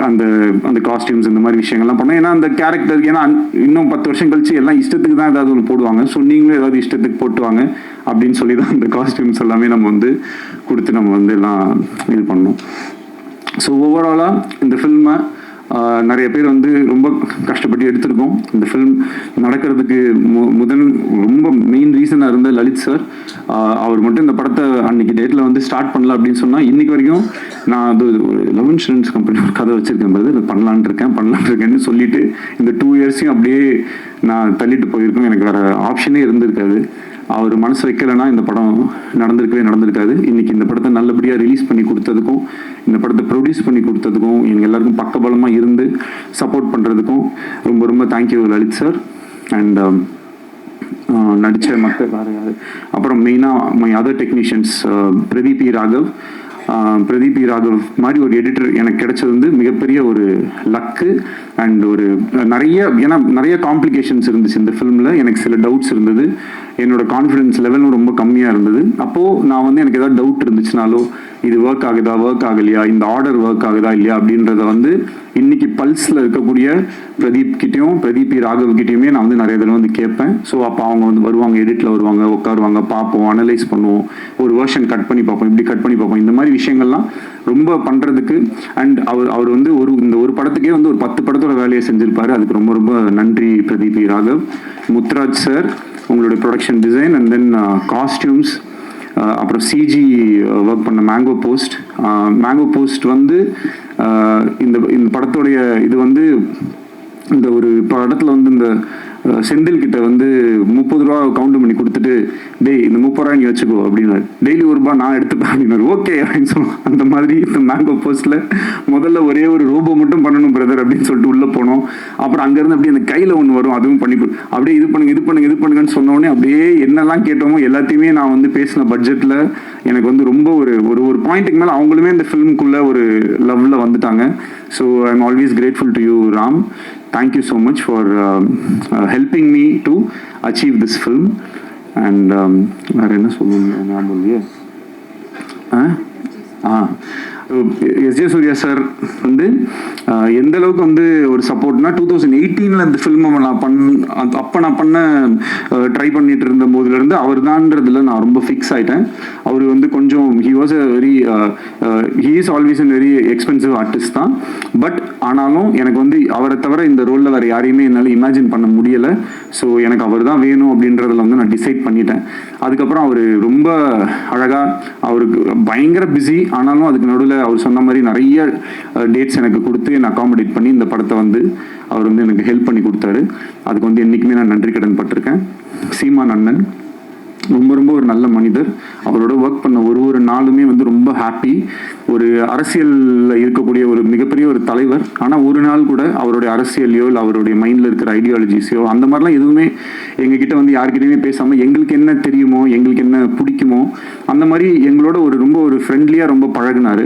அந்த காஸ்டியூம்ஸ் இந்த மாதிரி விஷயங்கள்லாம் பண்ணோம். ஏன்னா அந்த கேரக்டருக்கு, ஏன்னா இன்னும் 10 வருஷம் கழிச்சு எல்லாம் இஷ்டத்துக்கு தான் ஏதாவது ஒன்று போடுவாங்க. ஸோ நீங்களும் ஏதாவது இஷ்டத்துக்கு போட்டுவாங்க அப்படின்னு சொல்லி தான் அந்த காஸ்டியூம்ஸ் எல்லாமே நம்ம வந்து கொடுத்து நம்ம வந்து எல்லாம் இது பண்ணோம். ஸோ ஓவராலாக இந்த ஃபில்மை நிறைய பேர் வந்து ரொம்ப கஷ்டப்பட்டு எடுத்திருக்கோம். இந்த ஃபில்ம் நடக்கிறதுக்கு ரொம்ப மெயின் ரீசனாக இருந்த லலித் சார். அவர் மட்டும் இந்த படத்தை அன்னைக்கு டேட்டில் வந்து ஸ்டார்ட் பண்ணல அப்படின்னு சொன்னால் இன்னைக்கு வரைக்கும் நான் அது ஒரு லவ் இன்சூரன்ஸ் கம்பெனி ஒரு கதை வச்சுருக்கேன் போது இது பண்ணலான் இருக்கேன்னு சொல்லிட்டு இந்த 2 இயர்ஸையும் அப்படியே நான் தள்ளிட்டு போயிருக்கோம். எனக்கு வேறு ஆப்ஷனே இருந்திருக்காது. அவர் மனசு வைக்கலைன்னா இந்த படம் நடந்திருக்காது. இன்னைக்கு இந்த படத்தை நல்லபடியாக ரிலீஸ் பண்ணி கொடுத்ததுக்கும், இந்த படத்தை ப்ரொடியூஸ் பண்ணி கொடுத்ததுக்கும், எங்கள் எல்லாருக்கும் பக்கபலமாக இருந்து சப்போர்ட் பண்ணுறதுக்கும் ரொம்ப ரொம்ப தேங்க்யூ லலித் சார். அண்ட் நடித்த மற்ற அப்புறம் மெயினாக my other technicians Pradeep Raghav மாதிரி ஒரு எடிட்டர் எனக்கு கிடைச்சது வந்து மிகப்பெரிய ஒரு லக்கு. அண்ட் ஒரு நிறைய காம்ப்ளிகேஷன்ஸ் இருந்துச்சு இந்த ஃபிலிமில். எனக்கு சில டவுட்ஸ் இருந்தது, என்னோட கான்ஃபிடன்ஸ் லெவலும் ரொம்ப கம்மியாக இருந்தது. அப்போது நான் வந்து எனக்கு ஏதாவது டவுட் இருந்துச்சுனாலோ, இது ஒர்க் ஆகலையா, இந்த ஆர்டர் ஒர்க் ஆகுதா இல்லையா அப்படின்றத வந்து இன்னைக்கு பல்ஸில் இருக்கக்கூடிய பிரதீப் ராகவ் கிட்டேயுமே நான் வந்து நிறைய தடவை வந்து கேட்பேன். ஸோ அப்போ அவங்க வந்து வருவாங்க, எடிட்டில் வருவாங்க, உட்காருவாங்க, பார்ப்போம், அனலைஸ் பண்ணுவோம், ஒரு வெர்ஷன் கட் பண்ணி பார்ப்போம், இப்படி கட் பண்ணி பார்ப்போம். இந்த மாதிரி விஷயங்கள்லாம் ரொம்ப பண்ணுறதுக்கு. அண்ட் அவர் வந்து இந்த ஒரு படத்துக்கே வந்து ஒரு 10 படத்தோட வேலையை செஞ்சிருப்பாரு. அதுக்கு ரொம்ப ரொம்ப நன்றி பிரதீப் ராகவ். முத்துராஜ் சார், உங்களுடைய production design and then costumes, அப்புறம் சிஜி ஒர்க் பண்ண மேங்கோ போஸ்ட் வந்து இந்த படத்தோடைய இது வந்து இந்த ஒரு படத்தில் வந்து இந்த செந்தில் கிட்ட வந்து 30 ரூபா கவுண்ட் பண்ணி கொடுத்துட்டு, டேய் இந்த 30 ரூபா நீ வச்சுக்கோ அப்படின்னாரு. டெய்லி ₹1 நான் எடுத்துப்பேன் அப்படின்னாரு. ஓகே அப்படின்னு சொன்னோம். அந்த மாதிரி இந்த மேங்கோ போஸ்ட்ல முதல்ல ஒரே ஒரு ரோபோ மட்டும் பண்ணணும் பிரதர் அப்படின்னு சொல்லிட்டு உள்ள போனோம். அப்புறம் அங்கேருந்து அப்படியே அந்த கையில் ஒன்று வரும், அதுவும் பண்ணி அப்படியே இது பண்ணுங்கன்னு சொன்னோடனே அப்படியே என்னெல்லாம் கேட்டோமோ எல்லாத்தையுமே நான் வந்து பேசின பட்ஜெட்டில் எனக்கு வந்து ரொம்ப ஒரு பாயிண்ட்டுக்கு மேலே அவங்களுமே இந்த ஃபிலிமுக்குள்ள ஒரு லவ்ல வந்துட்டாங்க. So I am always grateful to you Ram. Thank you so much for helping me to achieve this film. And வேறு என்ன சொல்லணும் ஞாபகம் இல்லையே. எஸ்.ஜே. சூர்யா சார் வந்து எந்த அளவுக்கு வந்து ஒரு சப்போர்ட்னா 2018 இந்த ஃபில்மை நான் பண்ண ட்ரை பண்ணிட்டு இருந்த போதுலேருந்து அவர் தான்றதுல நான் ரொம்ப ஃபிக்ஸ் ஆகிட்டேன். அவர் வந்து கொஞ்சம் he is always an very expensive artist தான். பட் ஆனாலும் எனக்கு வந்து அவரை தவிர இந்த ரோலில் வேறு யாரையுமே என்னால் இமேஜின் பண்ண முடியலை. ஸோ எனக்கு அவர் தான் வேணும் அப்படின்றதுல வந்து நான் டிசைட் பண்ணிட்டேன். அதுக்கப்புறம் அவர் ரொம்ப அழகாக, அவருக்கு பயங்கர பிஸி, ஆனாலும் அதுக்கு நடுவில் அவர் சொன்ன மாதிரி நிறைய டேட்ஸ் எனக்கு கொடுத்து என்னை அகாமடேட் பண்ணி இந்த படத்தை வந்து அவர் வந்து எனக்கு ஹெல்ப் பண்ணி கொடுத்தாரு. அதுக்கு வந்து என்றைக்குமே நான் நன்றி கடன் பட்டிருக்கேன். சீமான் அண்ணன் ரொம்ப ரொம்ப ஒரு நல்ல மனிதர். அவரோட ஒர்க் பண்ண ஒரு நாளுமே வந்து ரொம்ப ஹாப்பி. ஒரு அரசியலில் இருக்கக்கூடிய ஒரு மிகப்பெரிய ஒரு தலைவர், ஆனால் ஒரு நாள் கூட அவருடைய அரசியலையோ இல்லை அவருடைய மைண்டில் இருக்கிற ஐடியாலஜிஸையோ அந்த மாதிரிலாம் எதுவுமே எங்ககிட்ட வந்து யார்கிட்டையுமே பேசாமல் எங்களுக்கு என்ன தெரியுமோ, எங்களுக்கு என்ன பிடிக்குமோ அந்த மாதிரி எங்களோட ரொம்ப ஒரு ஃப்ரெண்ட்லியாக ரொம்ப பழகினார்.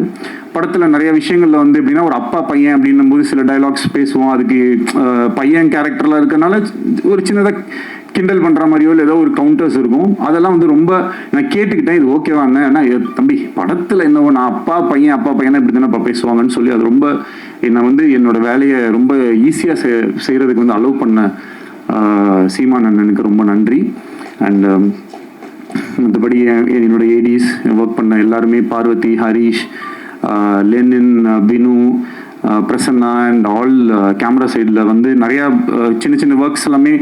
படத்தில் நிறைய விஷயங்களில் வந்து எப்படின்னா ஒரு அப்பா பையன் அப்படின்னும் போது சில டைலாக்ஸ் பேசுவோம். அதுக்கு பையன் கேரக்டரில் இருக்கிறனால ஒரு சின்னதாக கிண்டல் பண்ணுற மாதிரியோ இல்லை ஏதோ ஒரு கவுண்டர்ஸ் இருக்கும். அதெல்லாம் வந்து ரொம்ப நான் கேட்டுக்கிட்டேன், இது ஓகேவாங்க. ஆனால் தம்பி படத்தில் என்னவோ நான் அப்பா பையன் இப்படி தானே பேசுவாங்கன்னு சொல்லி அது ரொம்ப என்னை வந்து என்னோட வேலையை ரொம்ப ஈஸியாக செய்கிறதுக்கு வந்து அலோவ் பண்ண சீமான் அண்ணனுக்கு ரொம்ப நன்றி. அண்ட் மற்றபடி என்னோட ஏடிஸ் ஒர்க் பண்ண எல்லாருமே, Parvathi, Harish, Lenin, Binu, Prasanna and all camera சைடில் வந்து நிறையா சின்ன சின்ன ஒர்க்ஸ் எல்லாமே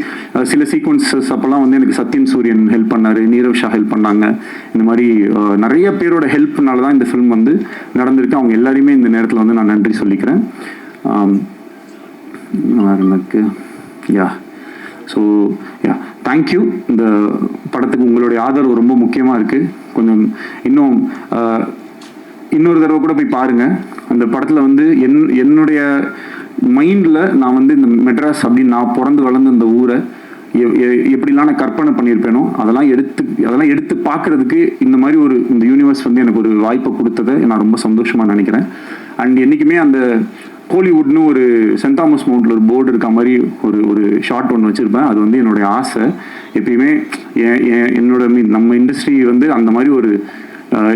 சில சீக்வன்சஸ் அப்போல்லாம் வந்து எனக்கு சத்யன் சூரியன் ஹெல்ப் பண்ணார், நீரவ் ஷா ஹெல்ப் பண்ணாங்க. இந்த மாதிரி நிறைய பேரோட ஹெல்ப்னால தான் இந்த ஃபிலிம் வந்து நடந்திருக்கு. அவங்க எல்லாரையுமே இந்த நேரத்தில் வந்து நான் நன்றி சொல்லிக்கிறேன். எனக்கு ஸோ தேங்க்யூ. இந்த படத்துக்கு உங்களுடைய ஆதரவு ரொம்ப முக்கியமாக இருக்குது. கொஞ்சம் இன்னொரு தடவை கூட போய் பாருங்கள். அந்த படத்தில் வந்து என்னுடைய மைண்டில் நான் வந்து இந்த மெட்ராஸ் அப்படின்னு நான் பிறந்து வளர்ந்த இந்த ஊரை எப்படிலாம் நான் கற்பனை பண்ணியிருப்பேனோ அதெல்லாம் எடுத்து பார்க்குறதுக்கு இந்த மாதிரி இந்த யூனிவர்ஸ் வந்து எனக்கு ஒரு வாய்ப்பை கொடுத்ததை நான் ரொம்ப சந்தோஷமாக நினைக்கிறேன். அண்ட் என்றைக்குமே அந்த கோலிவுட்னு ஒரு சென்ட் தாமஸ் மவுண்ட்ல ஒரு போர்டு இருக்க மாதிரி ஒரு ஷார்ட் ஒன்று வச்சுருப்பேன். அது வந்து என்னுடைய ஆசை. எப்பயுமே நம்ம இண்டஸ்ட்ரி வந்து அந்த மாதிரி ஒரு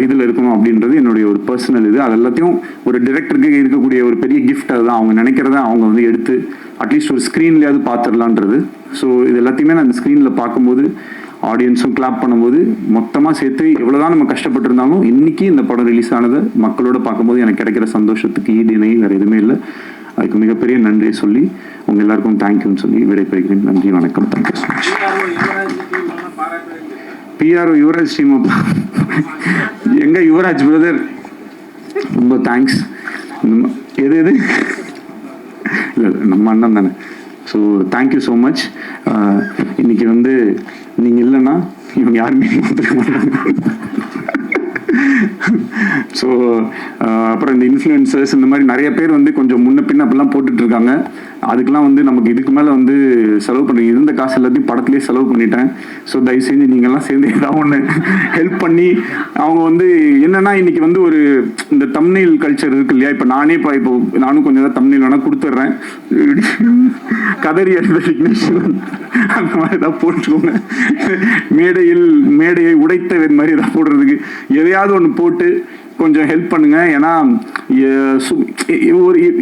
இதில் இருக்கணும் அப்படின்றது என்னுடைய ஒரு பர்சனல் இது. அது எல்லாத்தையும் ஒரு டிரெக்டருக்கு இருக்கக்கூடிய ஒரு பெரிய கிஃப்ட். அதுதான் அவங்க நினைக்கிறத அவங்க வந்து எடுத்து அட்லீஸ்ட் ஒரு ஸ்க்ரீன்லேயாவது பார்த்துடலான்றது. ஸோ இது எல்லாத்தையுமே நான் அந்த ஸ்க்ரீனில் பார்க்கும்போது ஆடியன்ஸும் கிளாப் பண்ணும்போது மொத்தமாக சேர்த்து எவ்வளோதான் நம்ம கஷ்டப்பட்டிருந்தாலும் இன்னைக்கு இந்த படம் ரிலீஸ் ஆனதை மக்களோட பார்க்கும்போது எனக்கு கிடைக்கிற சந்தோஷத்துக்கு ஈடு இணை வேறு எதுவுமே இல்லை. அதுக்கு மிகப்பெரிய நன்றியை சொல்லி உங்கள் எல்லாருக்கும் தேங்க்யூன்னு சொல்லி விடைபெறுகிறேன். நன்றி, வணக்கம். Thank you so much. PRO Yuvraj team எங்க யுவராஜ் பிரதர், ரொம்ப தேங்க்ஸ். எது இல்லை நம்ம அண்ணன் தானே. So thank you so much. இன்னைக்கு வந்து நீங்கள் இல்லைன்னா இவங்க யாருமே கொடுத்துருக்க மாட்டாங்க. ஸோ அப்புறம் இந்த இன்ஃப்ளூயன்சர்ஸ் இந்த மாதிரி நிறைய பேர் வந்து கொஞ்சம் முன்ன பின்ன அப்படிலாம் போட்டுட்ருக்காங்க. அதுக்கெலாம் வந்து நமக்கு இதுக்கு மேலே வந்து செலவு பண்ணி இருந்த காசு எல்லாத்தையும் படத்துலேயே செலவு பண்ணிட்டேன். ஸோ தயவு செஞ்சு நீங்கள்லாம் சேர்ந்து ஏதாவது ஒன்று ஹெல்ப் பண்ணி அவங்க வந்து என்னென்னா இன்றைக்கி வந்து ஒரு இந்த தம்ப்நெயில் கல்ச்சர் இருக்கு இல்லையா. இப்போ நானும் கொஞ்சம் தான் தம்ப்நெயில் வேணால் கொடுத்துட்றேன். கதறி எழுத விக்னேஸ்வரன் அந்த மாதிரி ஏதாவது போட்டுக்கோங்க. மேடையை உடைத்தவன் மாதிரி ஏதாவது போடுறதுக்கு எதையாவது ஒன்று போட்டு கொஞ்சம் ஹெல்ப் பண்ணுங்க. ஏன்னா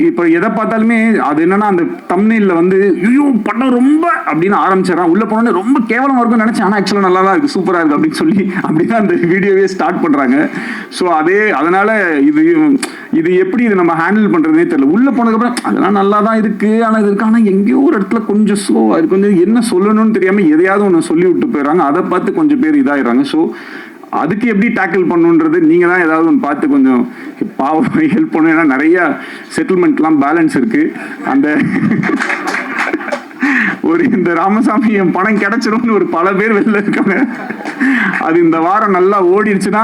இப்போ எதை பார்த்தாலுமே அது என்னன்னா அந்த தம்ப்நெயில்ல வந்து ஐயோ படம் ரொம்ப அப்படின்னு ஆரம்பிச்சிடறான். உள்ள போனோன்னு ரொம்ப கேவலமா இருக்கும்னு நினைச்சேன். ஆனால் ஆக்சுவலாக நல்லா தான் இருக்கு, சூப்பராக இருக்கு அப்படின்னு சொல்லி அப்படிதான் அந்த வீடியோவே ஸ்டார்ட் பண்றாங்க. ஸோ அதனால இது எப்படி இது நம்ம ஹேண்டில் பண்றதுனே தெரியல. உள்ள போனதுக்கப்புறம் அதெல்லாம் நல்லா தான் இருக்கு, ஆனால் எங்கேயோ ஒரு இடத்துல கொஞ்சம் ஸ்லோவா இருக்கு, கொஞ்சம் என்ன சொல்லணும்னு தெரியாம எதையாவது ஒன்று சொல்லி விட்டு போயிடறாங்க. அதை பார்த்து கொஞ்சம் பேர் இதாயிடுறாங்க. ஸோ அதுக்கு எப்படி டேக்கிள் பண்ணுன்றது நீங்கள் தான் ஏதாவது ஒன்று பார்த்து கொஞ்சம் பாவம் ஹெல்ப் பண்ணணும். ஏன்னா நிறைய செட்டில்மெண்ட்லாம் பேலன்ஸ் இருக்குது. அந்த இந்த ராமசாமி என் பணம் கிடைச்சிரும்னு ஒரு பல பேர் வெளில இருக்காங்க. அது இந்த வாரம் நல்லா ஓடிடுச்சுன்னா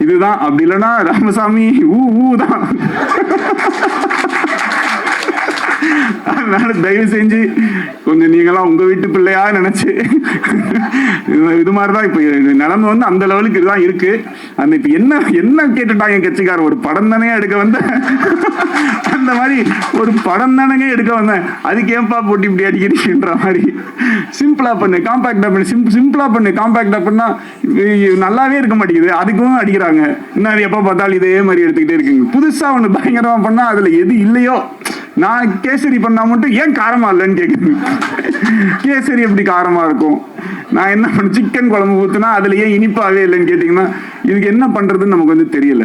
இதுதான், அப்படி இல்லைன்னா ராமசாமி தான். அதனால தயவு செஞ்சு கொஞ்சம் நீங்களாம் உங்க வீட்டு பிள்ளையா நினைச்சு இது மாதிரிதான் இப்ப நிலைமை வந்து அந்த லெவலுக்கு இதுதான் இருக்கு. அந்த இப்ப என்ன கேட்டுட்டாங்க கட்சிக்காரர், ஒரு படம் தானே எடுக்க வந்த அந்த மாதிரி ஒரு படம் தானே எடுக்க வந்தேன், அதுக்கு ஏன்பா போட்டு இப்படி அடிக்கிறீங்கன்ற மாதிரி சிம்பிளா பண்ணு, காம்பாக்டா பண்ணு, சிம்பிளா பண்ணு, காம்பாக்டா பண்ணா நல்லாவே இருக்க மாட்டேங்குது. அதுக்கும் அடிக்கிறாங்க. இன்னும் எப்ப பார்த்தாலும் இதே மாதிரி எடுத்துக்கிட்டே இருக்குங்க. புதுசா ஒண்ணு பயங்கரமா பண்ணா அதுல எது இல்லையோ, நான் கேசரி பண்ணா மட்டும் ஏன் காரமா இல்லைன்னு கேட்குறேன். கேசரி எப்படி காரமா இருக்கும்? நான் என்ன பண்ண சிக்கன் குழம்பு ஊத்துனா அதுல ஏன் இனிப்பாவே இல்லைன்னு கேட்டீங்கன்னா இதுக்கு என்ன பண்றதுன்னு நமக்கு வந்து தெரியல.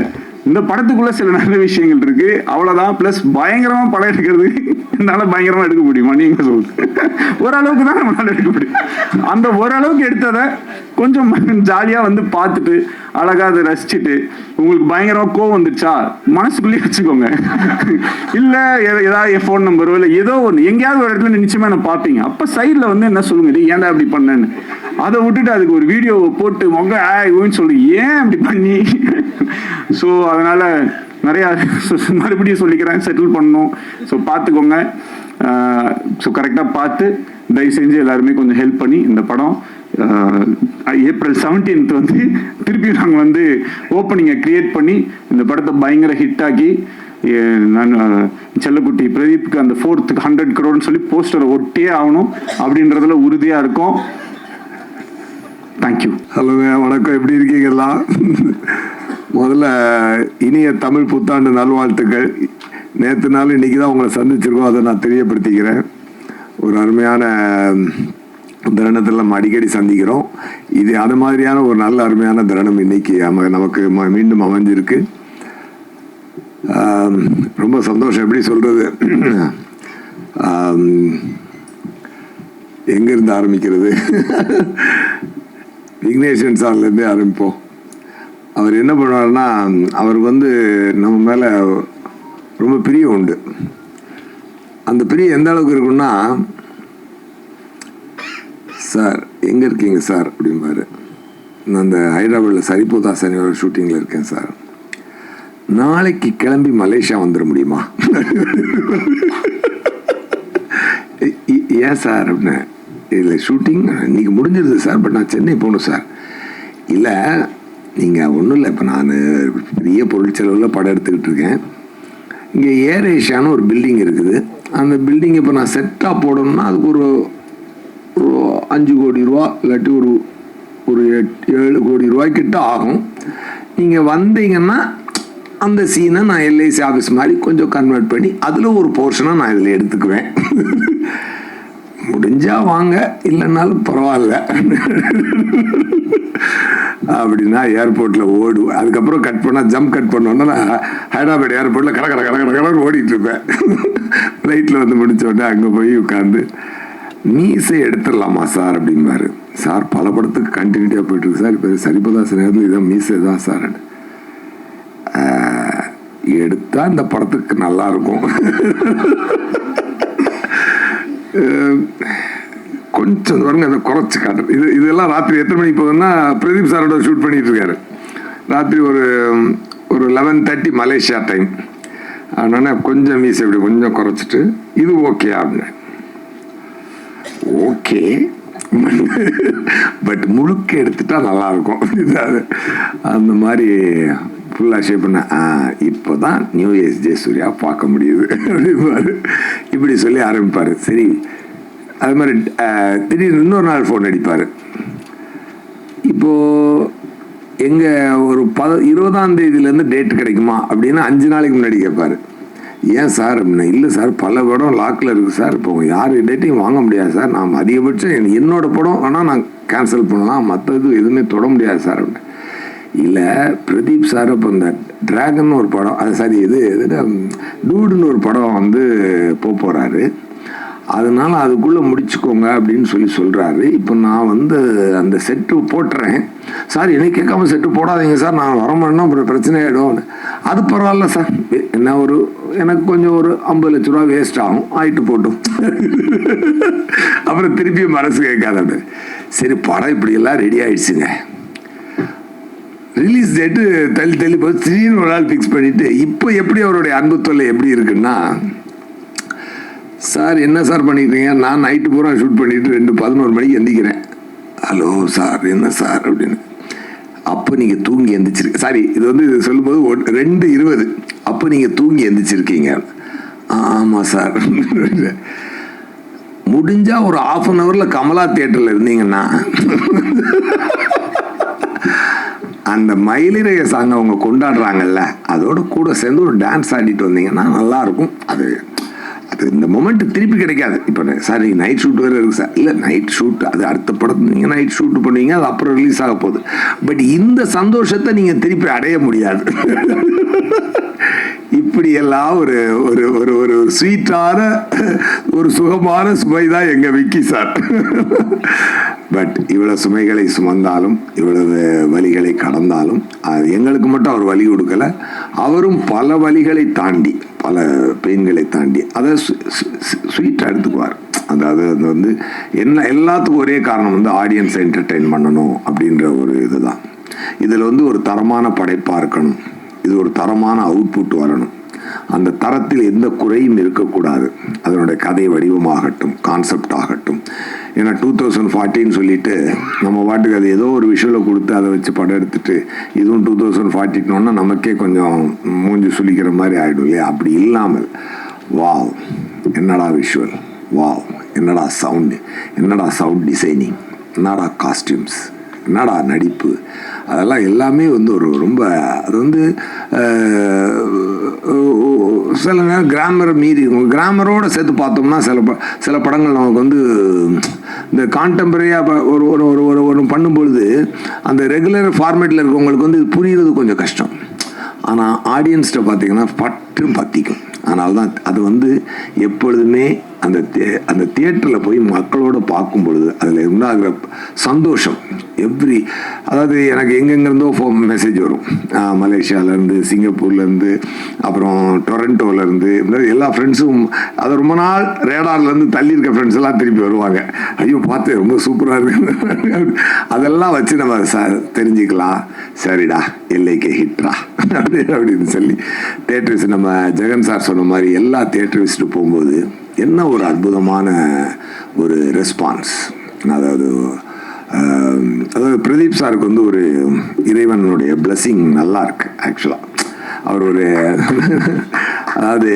இந்த படத்துக்குள்ள சில நல்ல விஷயங்கள் இருக்கு, அவ்வளவுதான். பிளஸ் பயங்கரமா படம் எடுக்கிறது என்னால பயங்கரமா எடுக்க முடியுமா நீங்க சொல்லுங்க. ஓரளவுக்கு தான் நம்மளால எடுக்க முடியும். அந்த ஓரளவுக்கு எடுத்ததை கொஞ்சம் ஜாலியா வந்து பார்த்துட்டு அழகா அதை ரசிச்சுட்டு உங்களுக்கு பயங்கரமா கோவம் வந்துருச்சா மனசுக்குள்ளேயே வச்சுக்கோங்க. இல்ல ஏதாவது என் ஃபோன் நம்பரோ இல்லை ஏதோ ஒன்று எங்கேயாவது ஒரு இடத்துல நிச்சயமா நான் பார்ப்பீங்க. அப்ப சைட்ல வந்து என்ன சொல்லுங்க, ஏன்டா அப்படி பண்ணேன்னு. அதை விட்டுட்டு அதுக்கு ஒரு வீடியோ போட்டு மொன்னு சொல்லி ஏன் அப்படி பண்ணி. ஸோ அதனால நிறைய மறுபடியும் சொல்லிக்கிறேன், செட்டில் பண்ணணும். ஸோ பார்த்துக்கோங்க. ஸோ கரெக்டாக பார்த்து தயவு செஞ்சு எல்லாருமே கொஞ்சம் ஹெல்ப் பண்ணி இந்த படம் ஏப்ரல் 17th வந்து திருப்பி நாங்கள் வந்து ஓப்பனிங்கை கிரியேட் பண்ணி இந்த படத்தை பயங்கர ஹிட் ஆக்கி நான் செல்லக்குட்டி பிரதீப்க்கு அந்த 4th 100 crore சொல்லி போஸ்டரை ஒட்டியே ஆகணும் அப்படின்றதுல உறுதியாக இருக்கும். தேங்க்யூ. ஹலோங்க, வணக்கம். எப்படி இருக்கீங்களா? முதல்ல இனிய தமிழ் புத்தாண்டு நல்வாழ்த்துக்கள். நேற்று நாள் இன்னைக்கு தான் உங்களை சந்திச்சிருக்கோம், அதை நான் தெரியப்படுத்திக்கிறேன். ஒரு அருமையான தருணத்தில் நம்ம அடிக்கடி சந்திக்கிறோம். இது அது மாதிரியான ஒரு நல்ல அருமையான தருணம் இன்னைக்கு நமக்கு மீண்டும் அமைஞ்சிருக்கு. ரொம்ப சந்தோஷம். எப்படி சொல்கிறது, எங்கேருந்து ஆரம்பிக்கிறது? விக்னேஷன் சார்லேருந்தே ஆரம்பிப்போம். அவர் என்ன பண்ணுவார்னா, அவருக்கு வந்து நம்ம மேலே ரொம்ப பிரியம் உண்டு. அந்த பிரியம் எந்த அளவுக்கு இருக்குன்னா, சார் எங்கே இருக்கீங்க சார் அப்படிம்பாரு. நான் அந்த ஹைதராபாத்தில் சரிபோதா சனிவார ஷூட்டிங்கில் இருக்கேன் சார், நாளைக்கு கிளம்பி மலேசியா வந்துட முடியுமா? ஏன் சார் அப்படின்னு. இல்லை ஷூட்டிங் இன்றைக்கி முடிஞ்சிருது சார், பட் நான் சென்னை போகணும் சார். இல்லை நீங்கள் ஒன்றும் இல்லை, இப்போ நான் பெரிய பொருள் செலவில் படம் எடுத்துக்கிட்டு இருக்கேன். இங்கே ஏர் ஏஷியான்னு ஒரு பில்டிங் இருக்குது. அந்த பில்டிங் இப்போ நான் செட்டாக போடணும்னா அதுக்கு ஒரு 5 கோடி ரூபா இல்லாட்டி ஒரு 7 கோடி ரூபாய்க்கிட்ட ஆகும். நீங்கள் வந்தீங்கன்னா அந்த சீனை நான் எல்ஐசி ஆஃபீஸ் மாதிரி கொஞ்சம் கன்வெர்ட் பண்ணி அதில் ஒரு போர்ஷனாக நான் இதில் எடுத்துக்குவேன். முடிஞ்சா வாங்க, இல்லைன்னாலும் பரவாயில்ல அப்படின்னா ஏர்போர்ட்டில் ஓடுவேன். அதுக்கப்புறம் கட் பண்ணால் கட் பண்ணோன்னா நான் ஹைதராபாத் ஏர்போர்ட்டில் கடை ஓடிட்டு இருப்பேன். ஃப்ளைட்டில் வந்து முடிச்ச உடனே அங்கே போய் உட்காந்து மீசை எடுத்துடலாமா சார் அப்படிம்பாரு. சார் பல படத்துக்கு கண்டினியூட்டியாக போயிட்டுருக்கு சார், இப்போ சரிபதாசன் நேரத்தில் இதான் மீசை தான் சார். எடுத்தால் இந்த படத்துக்கு நல்லா இருக்கும். கொஞ்சம் பாருங்க அதை குறைச்சி காட்டுறது. இதெல்லாம் ராத்திரி எத்தனை மணிக்கு போகுதுன்னா, பிரதீப் சாரோட ஷூட் பண்ணிட்டு இருக்காரு. ராத்திரி ஒரு 11:30 மலேசியா டைம். அதனால கொஞ்சம் மீசை இப்படி கொஞ்சம் குறைச்சிட்டு இது ஓகே அப்படின்னு. ஓகே பட் முழுக்க எடுத்துட்டா நல்லா இருக்கும். அந்த மாதிரி ஃபுல்லாக ஷேப் பண்ண இப்போ தான் நியூ ஏஜ் ஜெயசூர்யா பார்க்க முடியுது அப்படிம்பாரு. இப்படி சொல்லி ஆரம்பிப்பார். சரி, அது மாதிரி திடீர்னு இன்னொரு நாள் ஃபோன் அடிப்பார். இப்போது எங்கள் ஒரு 20ஆம் தேதியிலேருந்து டேட் கிடைக்குமா அப்படின்னு 5 நாளைக்கு முன்னாடி கேட்பார். ஏன் சார் அப்படின்னா, இல்லை சார் பல படம் லாக்கில் இருக்குது சார், இப்போ யார் டேட்டையும் வாங்க முடியாது சார், நான் அதிகபட்சம் என்னோட படம் வேணால் நான் கேன்சல் பண்ணலாம், மற்றது எதுவுமே தொட முடியாது சார் அப்படின்னு. இல்லை பிரதீப் சார் இப்போ இந்த ட்ராகன் ஒரு படம், அது சாரி டூடுன்னு ஒரு படம் வந்து போகிறாரு, அதனால அதுக்குள்ளே முடிச்சுக்கோங்க அப்படின்னு சொல்கிறாரு. இப்போ நான் வந்து அந்த செட்டு போட்டுறேன் சார், என்னை கேட்காம செட்டு போடாதீங்க சார், நான் வரமாட்டேன்னா அப்புறம் பிரச்சனை ஆகிடும். அது பரவாயில்ல சார், என்ன எனக்கு கொஞ்சம் ஒரு 50 லட்ச ரூபா வேஸ்ட் ஆகும், ஆகிட்டு போட்டும். அப்புறம் திருப்பி மனசு கேட்காத. சரி படம் இப்படியெல்லாம் ரெடி ஆயிடுச்சுங்க, ரிலீஸ் டேட்டு தள்ளி போய் திடீர்னு ஒரு நாள் ஃபிக்ஸ் பண்ணிவிட்டு, இப்போ எப்படி அவருடைய அன்பு தொல்லை எப்படி இருக்குன்னா, சார் என்ன சார் பண்ணிக்கிறீங்க, நான் நைட்டு பூரா ஷூட் பண்ணிவிட்டு 2:11 மணிக்கு எந்திக்கிறேன். ஹலோ சார் என்ன சார் அப்படின்னு. அப்போ நீங்கள் தூங்கி எந்திரிச்சிருக்க, சாரி இது வந்து சொல்லும்போது 2:20, அப்போ நீங்கள் தூங்கி எந்திரிச்சிருக்கீங்க. ஆமாம் சார். முடிஞ்சால் ஒரு 1/2 hourல கமலா தியேட்டரில் இருந்தீங்கன்னா அந்த மயிலிறைய சாங் அவங்க கொண்டாடுறாங்கல்ல, அதோட கூட சேர்ந்து ஒரு டான்ஸ் ஆடிட்டு வந்தீங்கன்னா நல்லாயிருக்கும். அது இந்த மொமெண்ட் திருப்பி கிடைக்காது. இப்போ சார் நீங்கள் நைட் ஷூட் வேறு இருக்குது சார், இல்லை நைட் ஷூட் அது அடுத்த படத்து நீங்கள் நைட் ஷூட் பண்ணுவீங்க, அது அப்புறம் ரிலீஸ் ஆக போகுது. பட் இந்த சந்தோஷத்தை நீங்கள் திருப்பி அடைய முடியாது. இப்படியெல்லாம் ஒரு ஒரு ஒரு ஒரு ஸ்வீட்டான ஒரு சுகமான சுமை தான் எங்கள் விக்கி சார். பட் இவ்வளோ சுமைகளை சுமந்தாலும் இவ்வளவு வலிகளை கடந்தாலும் அது எங்களுக்கு மட்டும் அவர் வலி கொடுக்கல, அவரும் பல வலிகளை தாண்டி பல பெயின்களை தாண்டி அதை ஸ்வீட்டாக எடுத்துக்குவார். அதாவது அது வந்து எல்லாத்துக்கும் ஒரே காரணம் வந்து ஆடியன்ஸை என்டர்டெயின் பண்ணணும் அப்படின்ற ஒரு இதுதான். இதில் வந்து ஒரு தரமான படைப்பாக இருக்கணும், இது ஒரு தரமான அவுட்புட் வரணும், அந்த தரத்தில் எந்த குறையும் இருக்கக்கூடாது. அதனுடைய கதை வடிவமாகட்டும், கான்செப்ட் ஆகட்டும். ஏன்னா 2014 சொல்லிட்டு நம்ம பாட்டுக்கு அது ஏதோ ஒரு விஷுவலை கொடுத்து அதை வச்சு படம் எடுத்துட்டு இதுவும் 2014 நமக்கே கொஞ்சம் மூஞ்சி சுளிக்கிற மாதிரி ஆகிடும் இல்லையா? அப்படி இல்லாமல் வாவ் என்னடா விஷுவல், வாவ் என்னடா சவுண்டு, என்னடா சவுண்ட் டிசைனிங், என்னடா காஸ்டியூம்ஸ், என்னடா நடிப்பு, அதெல்லாம் எல்லாமே வந்து ஒரு ரொம்ப அது வந்து சில நேரம் கிராமரை மீறி கிராமரோடு சேர்த்து பார்த்தோம்னா சில படங்கள் நமக்கு வந்து இந்த கான்டெம்பரரியாக ஒரு பண்ணும்பொழுது அந்த ரெகுலர் ஃபார்மேட்டில் இருக்கவங்களுக்கு வந்து இது புரிகிறது கொஞ்சம் கஷ்டம். ஆனால் ஆடியன்ஸ்கிட்ட பார்த்தீங்கன்னா பற்றும் பற்றிக்கும். அதனால தான் அது வந்து எப்பொழுதுமே அந்த தியேட்டரில் போய் மக்களோட பார்க்கும் பொழுது அதில் உண்டாகிற சந்தோஷம் அதாவது எனக்கு எங்கெங்கேருந்தோ மெசேஜ் வரும். மலேசியாவிலேருந்து, சிங்கப்பூர்லேருந்து, அப்புறம் டொரண்டோலேருந்து, எல்லா ஃப்ரெண்ட்ஸும் அதை ரொம்ப நாள் ரேடார்லேருந்து தள்ளி இருக்க ஃப்ரெண்ட்ஸ் எல்லாம் திருப்பி வருவாங்க. ஐயோ பார்த்து ரொம்ப சூப்பராக இருக்கு, அதெல்லாம் வச்சு நம்ம தெரிஞ்சுக்கலாம். சரிடா எல்லைக்கு ஹிட்ரா அப்படின்னு சொல்லி தியேட்டர்ஸ் நம்ம ஜெகன் சார் சொன்ன மாதிரி எல்லா தியேட்டர்ஸ்ட்டு போகும்போது என்ன ஒரு அற்புதமான ஒரு ரெஸ்பான்ஸ். அதாவது பிரதீப் சாருக்கு வந்து ஒரு இறைவனுடைய பிளெஸிங் நல்லா இருக்கு ஆக்சுவலாக. அவர் ஒரு அதாவது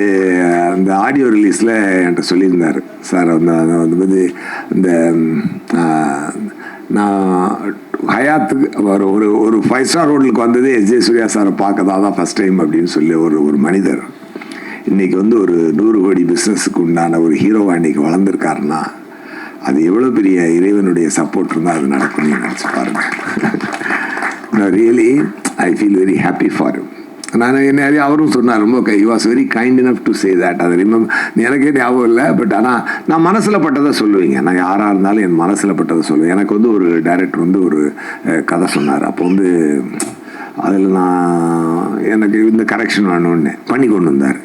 அந்த ஆடியோ ரிலீஸில் என்கிட்ட சொல்லியிருந்தார் சார், வந்து இந்த நான் ஹயாத்துக்கு ஒரு 5 ஸ்டார் ஹோட்டலுக்கு வந்ததே எஸ்.ஜே. சூர்யா சாரை பார்க்க தான் ஃபஸ்ட் டைம் அப்படின்னு சொல்லி ஒரு மனிதர் இன்றைக்கி வந்து ஒரு 100 கோடி பிஸ்னஸுக்கு உண்டான ஒரு ஹீரோவாக இன்றைக்கி வளர்ந்துருக்காருன்னா அது எவ்வளோ பெரிய இறைவனுடைய சப்போர்ட் இருந்தால் அது நடக்கும் நினச்சி பாருங்கள். Really I feel very happy for you. நான் நிறைய அவரும் சொன்னார், ரொம்ப you was very kind enough to say that. அது எனக்கே ஞாபகம் இல்லை, பட் ஆனால் நான் மனசில் பட்டதை சொல்லுவீங்க. நான் யாராக இருந்தாலும் என் மனசில் பட்டதை சொல்லுவேன். எனக்கு வந்து ஒரு டைரக்டர் வந்து ஒரு கதை சொன்னார். அப்போ வந்து அதில் எனக்கு இந்த கரெக்ஷன் வேணும்னு பண்ணி கொண்டு வந்தார்.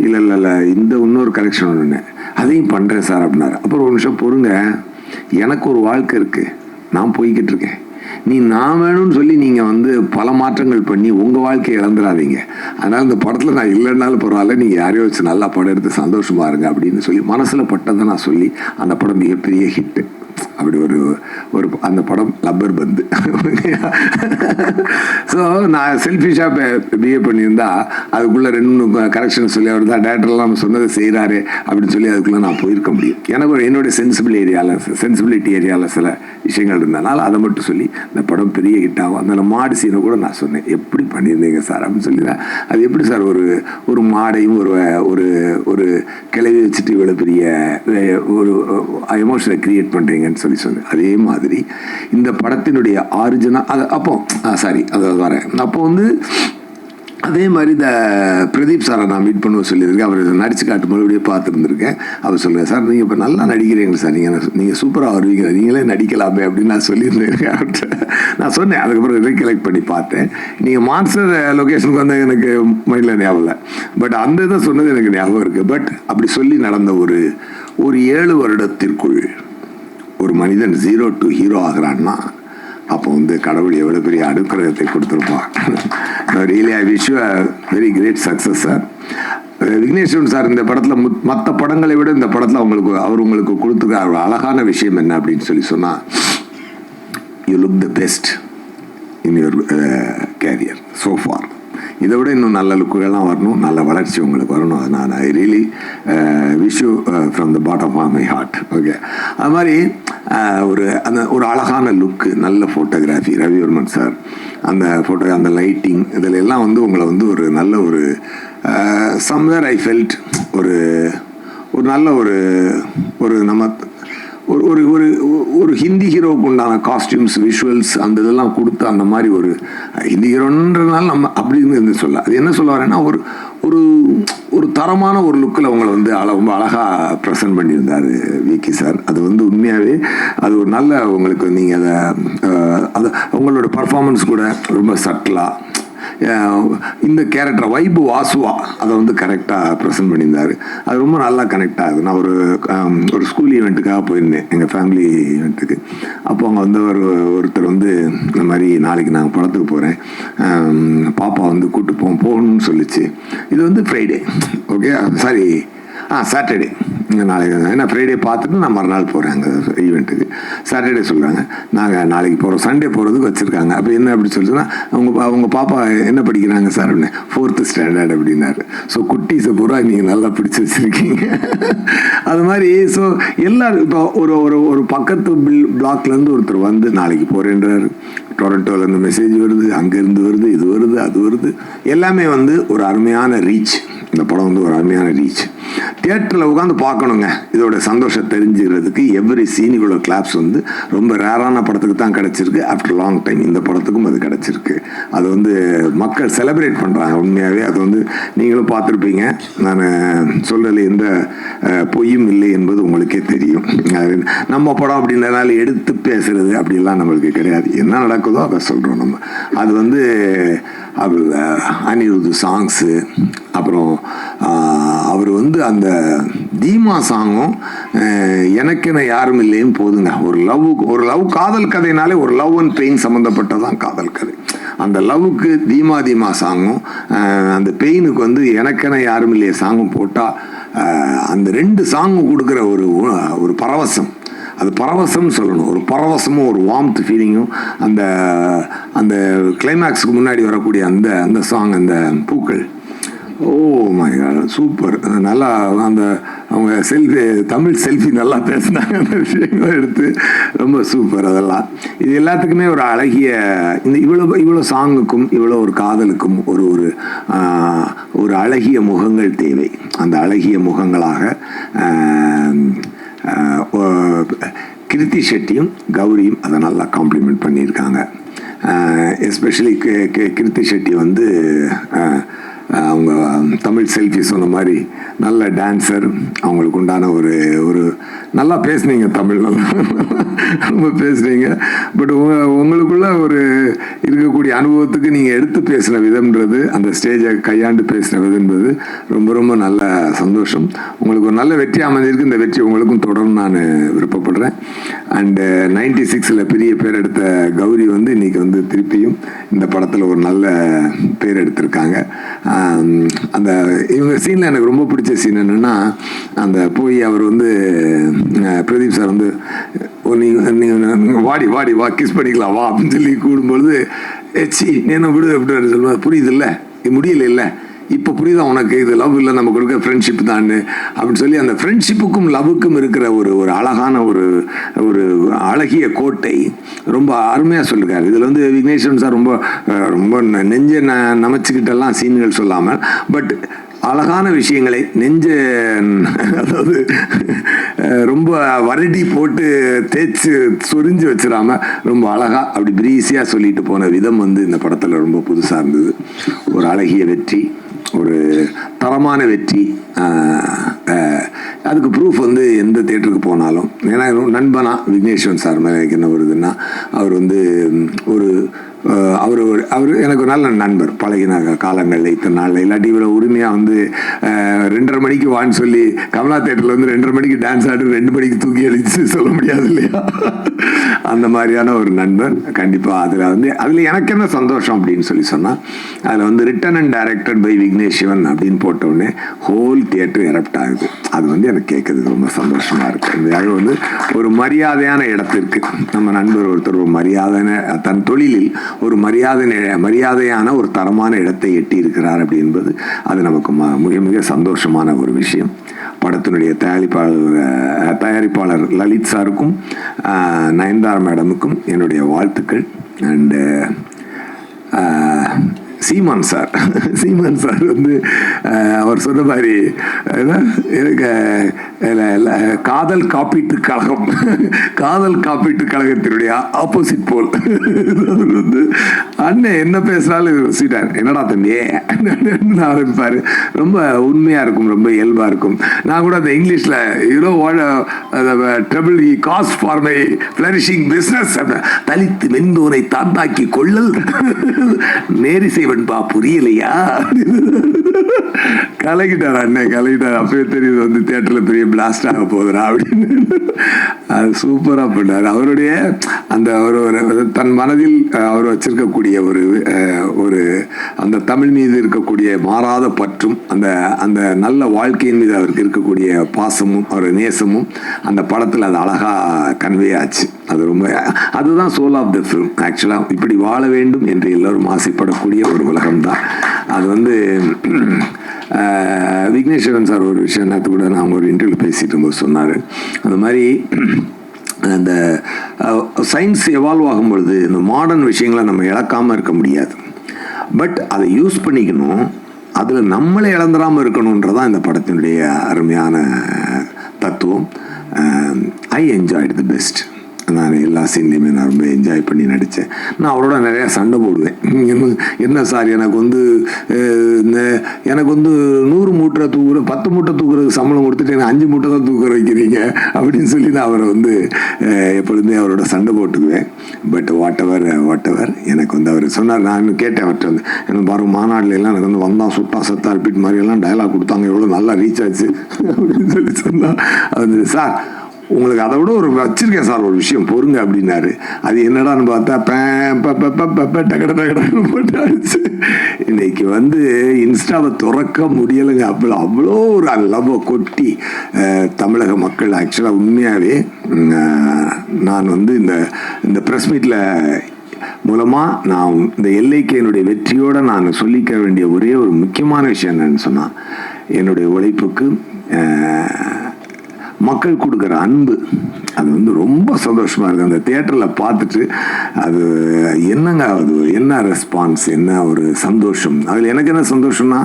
இல்லை இந்த இன்னொரு கரெக்ஷன் ஒன்று அதையும் பண்ணுறேன் சார் அப்படின்னாரு. அப்புறம் ஒரு நிமிஷம் பொறுங்க, எனக்கு ஒரு வாழ்க்கை இருக்குது, நான் போய்கிட்டு இருக்கேன். நான் வேணும்னு சொல்லி நீங்கள் வந்து பல மாற்றங்கள் பண்ணி உங்கள் வாழ்க்கையை இழந்துடாதீங்க. அதனால் இந்த படத்தில் நான் இல்லைன்னாலும் பரவாயில்ல, நீங்கள் யாரையோ வச்சு நல்லா படம் எடுத்து சந்தோஷமாக இருங்க அப்படின்னு சொல்லி மனசில் பட்டதை நான் சொல்லி அந்த படம் மிகப்பெரிய ஹிட்டு. அப்படி ஒரு அந்த படம் லப்பர் பந்து. ஸோ நான் செல்ஃபிஷாக பிஹேவ் பண்ணியிருந்தா அதுக்குள்ளே 2 கரெக்ஷன் சொல்லி அவர் தான் டேரக்டர்லாம் நம்ம சொன்னதை செய்கிறாரு அப்படின்னு சொல்லி அதுக்குள்ளே நான் போயிருக்க முடியும். எனக்கு என்னுடைய சென்சிபிலிட்டி ஏரியாவில் சில விஷயங்கள் இருந்தனால அதை மட்டும் சொல்லி இந்த படம் பெரிய ஹிட் ஆகும். அந்த மாடு சீனை கூட நான் சொன்னேன், எப்படி பண்ணியிருந்தீங்க சார் அப்படின்னு சொல்லி தான். அது எப்படி சார் ஒரு மாடையும் ஒரு கிளவி வச்சுட்டு இவ்வளோ பெரிய ஒரு எமோஷனை கிரியேட் பண்ணுறீங்கன்னு சொல்லி சொன்னேன். அதே மாதிரி இந்த படத்தினுடைய ஆரிஜினல் அது அப்போ வரேன். அப்போ வந்து அதே மாதிரி இந்த பிரதீப் சாரை நான் மீட் பண்ணுவ சொல்லியிருக்கேன். அவர் நடிச்சு காட்டு மறுபடியும் பார்த்துருந்துருக்கேன். அவர் சொல்லுங்கள் சார், நீங்கள் இப்போ நல்லா நடிக்கிறீங்க சார், நீங்கள் சூப்பராக வருவீங்க, நீங்களே நடிக்கலாமே அப்படின்னு நான் சொல்லியிருந்தேன் அவர்கிட்ட. நான் சொன்னேன், அதுக்கப்புறம் ரீகலெக்ட் பண்ணி பார்த்தேன். நீங்கள் மான்ஸ்டர் லொக்கேஷனுக்கு வந்து எனக்கு மைண்டில் ஞாபகம் இல்லை, பட் அந்த இதை சொன்னது எனக்கு ஞாபகம் இருக்குது. பட் அப்படி சொல்லி நடந்த ஒரு 7 வருடத்திற்குள் ஒரு மனிதன் 0 to ஹீரோ ஆகிறான்னா அப்போ வந்து கடவுள் எவ்வளோ பெரிய அனுக்கிரகத்தை கொடுத்துருப்பான். Really I wish you a very great success sir. Vigneshwaran sir இந்த படத்தில் மற்ற படங்களை விட இந்த படத்தில் அவர் உங்களுக்கு கொடுத்துருக்க அழகான விஷயம் என்ன அப்படின்னு சொல்லி சொன்னால், you look the best in your career so for. இதை விட இன்னும் நல்ல லுக்குகள்லாம் வரணும், நல்ல வளர்ச்சி உங்களுக்கு வரணும். அது நான் I really wish you from the bottom of my heart. Okay, அது மாதிரி ஒரு அழகான லுக்கு, நல்ல ஃபோட்டோகிராஃபி, ரவிவர்மன் சார் அந்த லைட்டிங் இதில் எல்லாம் வந்து உங்களை வந்து ஒரு நல்ல ஒரு சம்வேர் ஐ ஃபெல்ட் ஒரு நல்ல ஒரு நம்ம ஒரு ஹிந்தி ஹீரோவுக்கு உண்டான காஸ்டியூம்ஸ், விஷுவல்ஸ் அந்த இதெல்லாம் கொடுத்து அந்த மாதிரி ஒரு ஹிந்தி ஹீரோன்றதுனால நம்ம அப்படின்னு சொல்ல, அது என்ன சொல்ல வரேன்னா ஒரு தரமான ஒரு லுக்கில் உங்களை வந்து ரொம்ப அழகாக ப்ரெசென்ட் பண்ணியிருந்தார் விக்கி சார். அது வந்து உண்மையாகவே அது ஒரு நல்ல உங்களுக்கு நீங்கள் அதை உங்களோட பர்ஃபார்மன்ஸ் கூட ரொம்ப சட்டிலாக இந்த கேரக்டர் வைபு வாசுவா அதை வந்து கரெக்டாக ப்ரெசென்ட் பண்ணியிருந்தார். அது ரொம்ப நல்லா கனெக்ட் ஆகுது. நான் ஒரு ஸ்கூல் ஈவெண்ட்டுக்காக போயிருந்தேன், எங்கள் ஃபேமிலி ஈவெண்ட்டுக்கு. அப்போ அங்கே வந்து ஒருத்தர் வந்து இந்த மாதிரி நாளைக்கு நாங்கள் படத்துக்கு போகிறேன், பாப்பா வந்து கூப்பிட்டு போகணும்னு சொல்லிச்சு. இது வந்து ஃப்ரைடே, ஓகே சாட்டர்டே நாளைக்கு, ஏன்னா ஃப்ரைடே பார்த்துட்டு நான் மறுநாள் போகிறேன் அங்கே ஈவெண்ட்டுக்கு. சாட்டர்டே சொல்கிறாங்க நாங்கள் நாளைக்கு போகிறோம், சண்டே போகிறதுக்கு வச்சுருக்காங்க. அப்போ என்ன அப்படி சொல்லிச்சுன்னா அவங்க பாப்பா என்ன படிக்கிறாங்க சார் அப்படின்னு, 4th ஸ்டாண்டர்ட் அப்படின்னாரு. ஸோ குட்டீஸை பூரா நீங்கள் நல்லா பிடிச்சி வச்சுருக்கீங்க. அது மாதிரி ஸோ எல்லோரும் இப்போ ஒரு பக்கத்து பிளாக்லேருந்து ஒருத்தர் வந்து நாளைக்கு போகிறேன்றாரு, டொரண்டோலேருந்து மெசேஜ் வருது, அங்கேருந்து வருது, இது வருது, அது வருது, எல்லாமே வந்து ஒரு அருமையான ரீச். இந்த படம் வந்து ஒரு அருமையான ரீச். தியேட்டரில் உட்காந்து பார்க்கணுங்க, இதோட சந்தோஷம் தெரிஞ்சுக்கிறதுக்கு. எவ்ரி சீனிக்குள்ள கிளாப்ஸ் வந்து ரொம்ப ரேரான படத்துக்கு தான் கிடச்சிருக்கு. ஆஃப்டர் லாங் டைம் இந்த படத்துக்கும் அது கிடச்சிருக்கு. அது வந்து மக்கள் செலிப்ரேட் பண்ணுறாங்க உண்மையாகவே. அது வந்து நீங்களும் பார்த்துருப்பீங்க. நான் சொல்கிறதுல எந்த பொய்யும் இல்லை என்பது உங்களுக்கே தெரியும். நம்ம படம் அப்படின்றதுனால எடுத்து பேசுறது அப்படிலாம் நம்மளுக்கு கிடையாது. என்ன நடக்குதோ அதை சொல்கிறோம் நம்ம. அது வந்து அனிருத் சாங்ஸு, அப்புறம் அவர் வந்து அந்த தீமா சாங்கும் எனக்கென யாரும் இல்லையும் போதுங்க. ஒரு லவ் காதல் கதைனாலே ஒரு லவ் அண்ட் பெயின் சம்மந்தப்பட்டதான் காதல் கதை. அந்த லவ்வுக்கு தீமா சாங்கும் அந்த பெயினுக்கு வந்து எனக்கென யாரும் இல்லையே சாங்கும் போட்டால் அந்த 2 சாங்கும் கொடுக்குற ஒரு பரவசம், அது பரவசம்னு சொல்லணும். ஒரு பரவசமும் ஒரு வார்ம்த் ஃபீலிங்கும் அந்த அந்த கிளைமேக்ஸுக்கு முன்னாடி வரக்கூடிய அந்த சாங், அந்த பூக்கள், ஓ மை காட் சூப்பர். நல்லா அந்த அவங்க தமிழ் செல்ஃபி நல்லா பேசினாங்க. அந்த விஷயங்களை எடுத்து ரொம்ப சூப்பர். அதெல்லாம் இது எல்லாத்துக்குமே ஒரு அழகிய இந்த இவ்வளோ சாங்குக்கும் இவ்வளோ ஒரு காதலுக்கும் ஒரு அழகிய முகங்கள் தேவை. அந்த அழகிய முகங்களாக கிருத்தி ஷெட்டியும் கௌரியும் அதை நல்லா காம்ப்ளிமெண்ட் பண்ணியிருக்காங்க. எஸ்பெஷலி கிருத்தி ஷெட்டி வந்து அவங்க தமிழ் செல்ஃபி சொன்ன மாதிரி நல்ல டான்ஸர். அவங்களுக்கு உண்டான ஒரு நல்லா பேசுனீங்க, தமிழ் நல்லா ரொம்ப பேசுனீங்க. பட் உங்களுக்குள்ள இருக்கக்கூடிய அனுபவத்துக்கு நீங்கள் எடுத்து பேசின விதம்ன்றது, அந்த ஸ்டேஜை கையாண்டு பேசின விதம்ன்றது ரொம்ப ரொம்ப நல்ல சந்தோஷம். உங்களுக்கு ஒரு நல்ல வெற்றி அமைஞ்சிருக்கு. இந்த வெற்றி உங்களுக்கும் தொடரும் நான் விருப்பப்படுறேன். அண்டு 96 பெரிய பேர் எடுத்த கௌரி வந்து இன்னைக்கு வந்து திருப்பியும் இந்த படத்தில் ஒரு நல்ல பேர் எடுத்திருக்காங்க. அந்த இவங்க சீனில் எனக்கு ரொம்ப பிடிச்ச சீன் என்னென்னா, அந்த போய் அவர் வந்து பிரதீப் சார் வந்து வாடி வா கிஸ் பண்ணிக்கலாம் வா அப்படின்னு சொல்லி கூடும்பொழுது நீ என்ன விடு அப்படின்னு சொல்லுவாங்க. புரியுது இல்லை, முடியல இல்லை, இப்போ புரியுதா உனக்கு, இது லவ் இல்லை, நம்ம கொடுக்க ஃப்ரெண்ட்ஷிப் தான் அப்படின்னு சொல்லி அந்த ஃப்ரெண்ட்ஷிப்புக்கும் லவ்வுக்கும் இருக்கிற ஒரு அழகான ஒரு அழகிய கோட்டை ரொம்ப அருமையாக சொல்லியிருக்காரு. இதில் வந்து விக்னேஸ்வரன் சார் ரொம்ப ரொம்ப நெஞ்ச நமைச்சிக்கிட்டெல்லாம் சீன்கள் சொல்லாமல், பட் அழகான விஷயங்களை அதாவது ரொம்ப வரடி போட்டு தேய்ச்சி சொரிஞ்சு வச்சிடாம ரொம்ப அழகா அப்படி பிரீஸியாக சொல்லிட்டு போன விதம் வந்து இந்த படத்தில் ரொம்ப புதுசாக இருந்தது. ஒரு அழகிய வெற்றி, ஒரு தரமான வெற்றி. அதுக்கு ப்ரூஃப் வந்து எந்த தியேட்டருக்கு போனாலும், ஏன்னா நண்பனா விக்னேஸ்வரன் சார் மேலே என்ன வருதுன்னா, அவர் வந்து அவர் எனக்கு ஒரு நல்ல நண்பர். பழகின காலங்களில் இத்தனை நாளில் இல்லாட்டி இவ்வளோ உரிமையாக வந்து 2:30 மணிக்கு வான்னு சொல்லி கமலா தேட்டரில் வந்து 2:30 மணிக்கு டான்ஸ் ஆடி 2 மணிக்கு தூக்கி அடிச்சு சொல்ல முடியாது இல்லையா? அந்த மாதிரியான ஒரு நண்பர். கண்டிப்பாக அதில் எனக்கு என்ன சந்தோஷம் அப்படின்னு சொன்னால், அதில் வந்து written and directed by Vigneshwaran அப்படின்னு போட்டோடனே ஹோல் தியேட்டர் எரப்ட் ஆகுது. அது வந்து எனக்கு கேட்குறது ரொம்ப சந்தோஷமாக இருக்குது. அது வந்து ஒரு மரியாதையான இடத்திற்கு நம்ம நண்பர் ஒருத்தர் ஒரு மரியாதையான தன் தொழிலில் ஒரு மரியாதையான ஒரு தரமான இடத்தை எட்டி இருக்கிறார் அப்படி என்பது அது நமக்கு மிக மிக சந்தோஷமான ஒரு விஷயம். படத்தினுடைய தயாரிப்பாளர் லலித் சாருக்கும் நயன்தாரா மேடமுக்கும் என்னுடைய வாழ்த்துக்கள். அண்டு சீமான் சார் வந்து அவர் சொன்ன மாதிரி எனக்கு காதல் காப்பீட்டு கழகத்தினுடைய ஆப்போசிட் போல் வந்து அண்ணன் என்ன பேசுனாலும் சீட்டார் என்னடா தம்பியே ஆரம்பிப்பார். ரொம்ப உண்மையாக இருக்கும், ரொம்ப இயல்பாக இருக்கும். நான் கூட அந்த இங்கிலீஷில் trouble cast for my flourishing business தலித்து மென்போனை தாத்தாக்கி கொள்ளல் நேரி செய்வன்பா புரியலையா கலக்கிட்டார் அண்ணன் கலக்கிட்டார். அப்பவே தெரியுது வந்து தியேட்டர்ல பெரிய பிளாஸ்ட் ஆக போகுதுரா அப்படின்னு. அது சூப்பரா பண்ணார். அவருடைய அந்த தன் மனதில் அவர் வச்சிருக்கக்கூடிய ஒரு அந்த தமிழ் மீது இருக்கக்கூடிய மாறாத பற்றும் அந்த நல்ல வாழ்க்கையின் மீது அவருக்கு இருக்கக்கூடிய பாசமும் அவர் நேசமும் அந்த படத்தில் அது அழகா கன்வே ஆச்சு. அதுதான் சோல் ஆஃப் த ஃபிலிம். ஆக்சுவலாக இப்படி வாழ வேண்டும் என்று எல்லோரும் ஆசைப்படக்கூடிய ஒரு உலகம்தான் அது. வந்து விக்னேஸ்வரன் சார் ஒரு விஷயம் நேற்று கூட நான் ஒரு இன்டர்வியூ பேசிட்டு இருக்கும்போது சொன்னார். அந்த மாதிரி அந்த சயின்ஸ் எவால்வ் ஆகும் பொழுது இந்த மாடர்ன் விஷயங்களை நம்ம இழக்காமல் இருக்க முடியாது. பட் அதை யூஸ் பண்ணிக்கணும். அதில் நம்மளே இழந்துடாமல் இருக்கணுன்றதான் இந்த படத்தினுடைய அருமையான தத்துவம். I enjoyed the best. நான் எல்லா சீன்லையுமே நான் ரொம்ப என்ஜாய் பண்ணி நடித்தேன். நான் அவரோட நிறையா சண்டை போடுவேன். என்ன சார் எனக்கு வந்து 100 மூட்டை 10 மூட்டை தூக்குறதுக்கு சம்பளம் கொடுத்துட்டு எனக்கு 5 மூட்டை தான் தூக்க வைக்கிறீங்க அப்படின்னு சொல்லி நான் அவரை வந்து எப்பொழுதுமே அவரோட சண்டை போட்டுக்குவேன். பட் வாட் எவர் எனக்கு வந்து அவர் சொன்னார். நான் இன்னும் கேட்டேன் அவர்கிட்ட வந்து, எனக்கு பாருங்க மாநாடுல எல்லாம் எனக்கு வந்து வந்தால் சுட்டா சத்தா ரிப்பீட் மாதிரி எல்லாம் டயலாக் கொடுத்தாங்க, எவ்வளோ நல்லா ரீச் ஆச்சு அப்படின்னு சொல்லி சொன்னால் அது சார் உங்களுக்கு அதை விட ஒரு வச்சிருக்கேன் சார் ஒரு விஷயம் பொறுங்க அப்படின்னாரு. அது என்னடான்னு பார்த்தா டக்கடன்னு போட்டாச்சு. இன்னைக்கு வந்து இன்ஸ்டாவை திறக்க முடியலைங்க. அவ்வளோ ஒரு லவ் கொட்டி தமிழக மக்கள் ஆக்சுவலாக உண்மையாகவே நான் வந்து இந்த ப்ரெஸ் மீட்டில் மூலமாக நான் இந்த எல்லைக்கேனுடைய வெற்றியோடு நான் சொல்லிக்க வேண்டிய ஒரே ஒரு முக்கியமான விஷயம் என்னன்னு சொன்னால், என்னுடைய உழைப்புக்கு மக்கள் கொடுக்குற அன்பு அது வந்து ரொம்ப சந்தோஷமாக இருக்குது. அந்த தியேட்டரில் பார்த்துட்டு அது என்னங்க அது என்ன ரெஸ்பான்ஸ், என்ன ஒரு சந்தோஷம். அதில் எனக்கு என்ன சந்தோஷம்னா,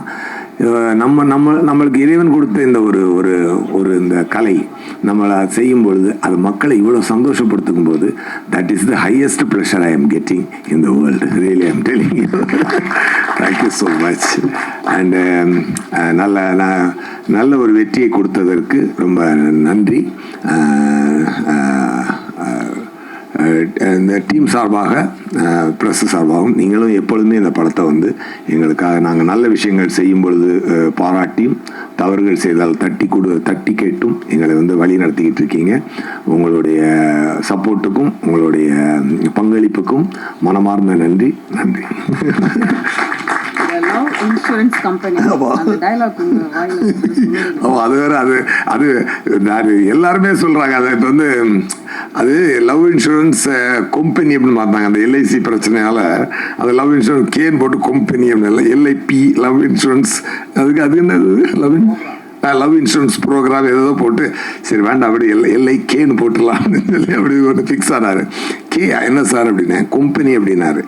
நம்மளுக்கு இறைவன் கொடுத்த இந்த ஒரு இந்த கலை நம்மளை செய்யும் பொழுது அது மக்களை இவ்வளோ சந்தோஷப்படுத்தும் போது that is the highest pleasure I am getting in the world. Really I am telling you. Thank you so much. And நல்ல ஒரு வெற்றியை கொடுத்ததற்கு ரொம்ப நன்றி. இந்த டீம் சார்பாக ப்ரெஸ் சார்பாகவும் நீங்களும் எப்பொழுதுமே இந்த படத்தை வந்து எங்களுக்காக நாங்கள் நல்ல விஷயங்கள் செய்யும் பொழுது பாராட்டியும் தவறுகள் செய்தால் தட்டி கேட்டும் எங்களை வந்து வழி நடத்திக்கிட்டு இருக்கீங்க. உங்களுடைய சப்போர்ட்டுக்கும் உங்களுடைய பங்களிப்புக்கும் மனமார்ந்த நன்றி. இன்சூரன்ஸ் கம்பெனி அந்த டயலாக் அது வேற அது எல்லாருமே சொல்றாங்க. அது இப்போ வந்து அது லவ் இன்சூரன்ஸ் கம்பெனி அப்படின்னு பார்த்தாங்க. அந்த எல்ஐசி பிரச்சனையால அது லவ் இன்சூரன்ஸ் கேன் போட்டு கம்பெனி அப்படின்னு எல்ஐபி லவ் இன்சூரன்ஸ் அதுக்கு அது என்ன லவ் இன்சூரன்ஸ் ப்ரோக்ராம் ஏதோ போட்டு சரி வேண்டாம் அப்படி எல்ஐ கேன்னு போட்டுடலாம் அப்படின்னு சொல்லி அப்படி ஒன்று ஃபிக்ஸ் ஆனாரு. கே என்ன சார் அப்படின்னா கம்பெனி அப்படின்னாரு.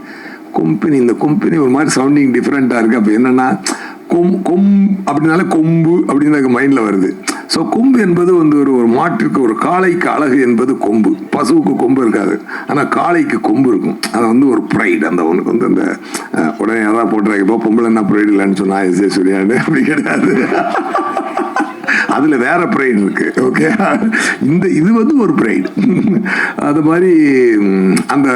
இந்த கம்பெனி ஒரு மாதிரி சவுண்டிங் டிஃப்ரெண்ட்டாக இருக்குது. அப்போ என்னென்னா அப்படின்னாலே கொம்பு அப்படின்னு எனக்கு மைண்டில் வருது. ஸோ கொம்பு என்பது வந்து ஒரு மாட்டிற்கு ஒரு காளைக்கு அழகு என்பது கொம்பு. பசுவுக்கு கொம்பு இருக்காது, ஆனால் காளைக்கு கொம்பு இருக்கும். அது வந்து ஒரு ப்ரைடு. அந்த அவனுக்கு வந்து அந்த உடனே யாராவது போட்டுறாங்க இப்போ பொம்பளை என்ன ப்ரைடு இல்லைன்னு சொன்னா சொல்லியாண்டு அப்படி கிடையாது. அதில் வேற ப்ரைடு இருக்கு. ஓகே, இது வந்து ஒரு ப்ரைடு. அது மாதிரி அந்த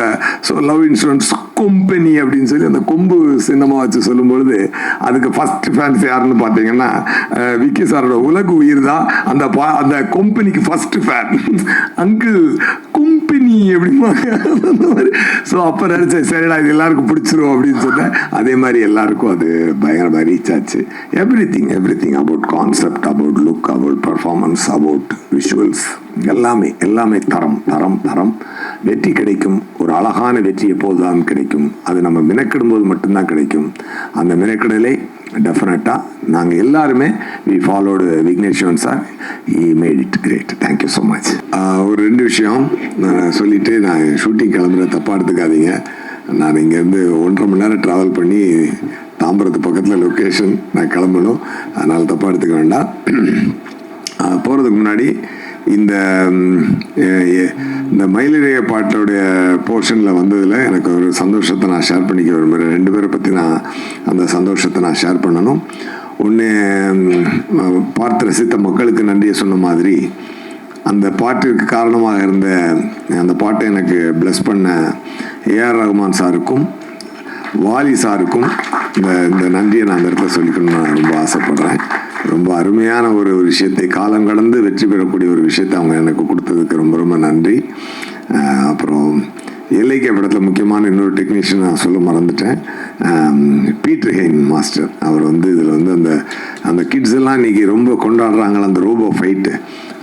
லவ் இன்சூரன்ஸ் கம்பெனி அப்படின்னு சொல்லி அந்த கொம்பு சின்னமாக வச்சு சொல்லும் பொழுது அதுக்கு ஃபர்ஸ்ட் ஃபேன்ஸ் யாருன்னு பார்த்தீங்கன்னா விக்கி சாரோட உலக உயிர் தான் அந்த கம்பெனிக்கு ஃபர்ஸ்ட் ஃபேன். அங்கிள் கம்பெனி அப்படிமா. ஸோ அப்போ நினச்சேன் சரிடா இது எல்லாருக்கும் பிடிச்சிரும் அப்படின்னு சொன்னேன். அதே மாதிரி எல்லாருக்கும் அது பயங்கரமாக ரீச் ஆச்சு. Every thing about concept, about look, about performance, about visuals எல்லாமே தரம். வெற்றி கிடைக்கும். ஒரு அழகான வெற்றி எப்போதுதான் கிடைக்கும். அது நம்ம மினக்கிடும்போது மட்டும்தான் கிடைக்கும். அந்த மினக்கிடலை டெஃபினட்டாக நாங்கள் எல்லாருமே we followed Vigneshwaran sir. He made it great. Thank you so much. ஒரு 2 விஷயம் நான் சொல்லிவிட்டு நான் ஷூட்டிங் கிளம்புற தப்பாக எடுத்துக்காதீங்க. நான் இங்கேருந்து 1.5 மணி நேரம் ட்ராவல் பண்ணி தாம்பரத்து பக்கத்தில் லொக்கேஷன் நான் கிளம்பணும். அதனால் தப்பாக எடுத்துக்க வேண்டாம். போகிறதுக்கு முன்னாடி இந்த மயிலிழைய பாட்டோடைய போர்ஷனில் வந்ததில் எனக்கு ஒரு சந்தோஷத்தை நான் ஷேர் பண்ணிக்க விரும்புகிறேன். 2 பேரை பற்றி நான் அந்த சந்தோஷத்தை நான் ஷேர் பண்ணணும். ஒன்று, பார்த்து ரசித்த மக்களுக்கு நன்றியை சொன்ன மாதிரி அந்த பாட்டிற்கு காரணமாக இருந்த அந்த பாட்டை எனக்கு பிளஸ் பண்ண ஏஆர் ரஹ்மான் சாருக்கும் வாலி சாருக்கும் இந்த நன்றியை நான் அந்த இடத்துல சொல்லிக்கணும்னு நான் ரொம்ப ஆசைப்படுறேன். ரொம்ப அருமையான ஒரு விஷயத்தை காலம் கடந்து வெற்றி பெறக்கூடிய ஒரு விஷயத்தை அவங்க எனக்கு கொடுத்ததுக்கு ரொம்ப நன்றி. அப்புறம் எல்ஐகே படத்தில் முக்கியமான இன்னொரு டெக்னீஷியன் நான் சொல்ல மறந்துட்டேன். Peter Hein master. அவர் வந்து இதில் வந்து அந்த கிட்ஸ் எல்லாம் இன்றைக்கி ரொம்ப கொண்டாடுறாங்கள அந்த ரோபோ ஃபைட்டு,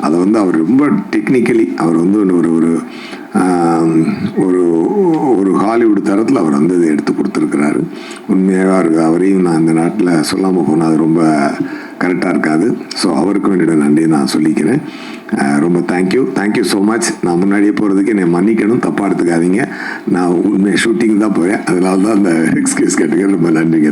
அதை வந்து அவர் ரொம்ப டெக்னிக்கலி அவர் வந்து ஒரு ஹாலிவுட் தரத்தில் அவர் வந்து இதை எடுத்து கொடுத்துருக்கிறாரு. உண்மையாக இருக்குது. அவரையும் நான் இந்த நாட்டில் சொல்லாமல் போனால் அது ரொம்ப கரெக்டாக இருக்காது. ஸோ அவருக்கு வேண்டிய நன்றியை நான் சொல்லிக்கிறேன். ரொம்ப தேங்க்யூ ஸோ மச். நான் முன்னாடியே போகிறதுக்கு என்னை மன்னிக்கணும், தப்பாக எடுத்துக்காதீங்க. நான் உண்மையாக ஷூட்டிங் தான் போகிறேன், அதனால தான் அந்த எக்ஸ்கியூஸ் கேட்டுக்க ரொம்ப நன்றிங்க.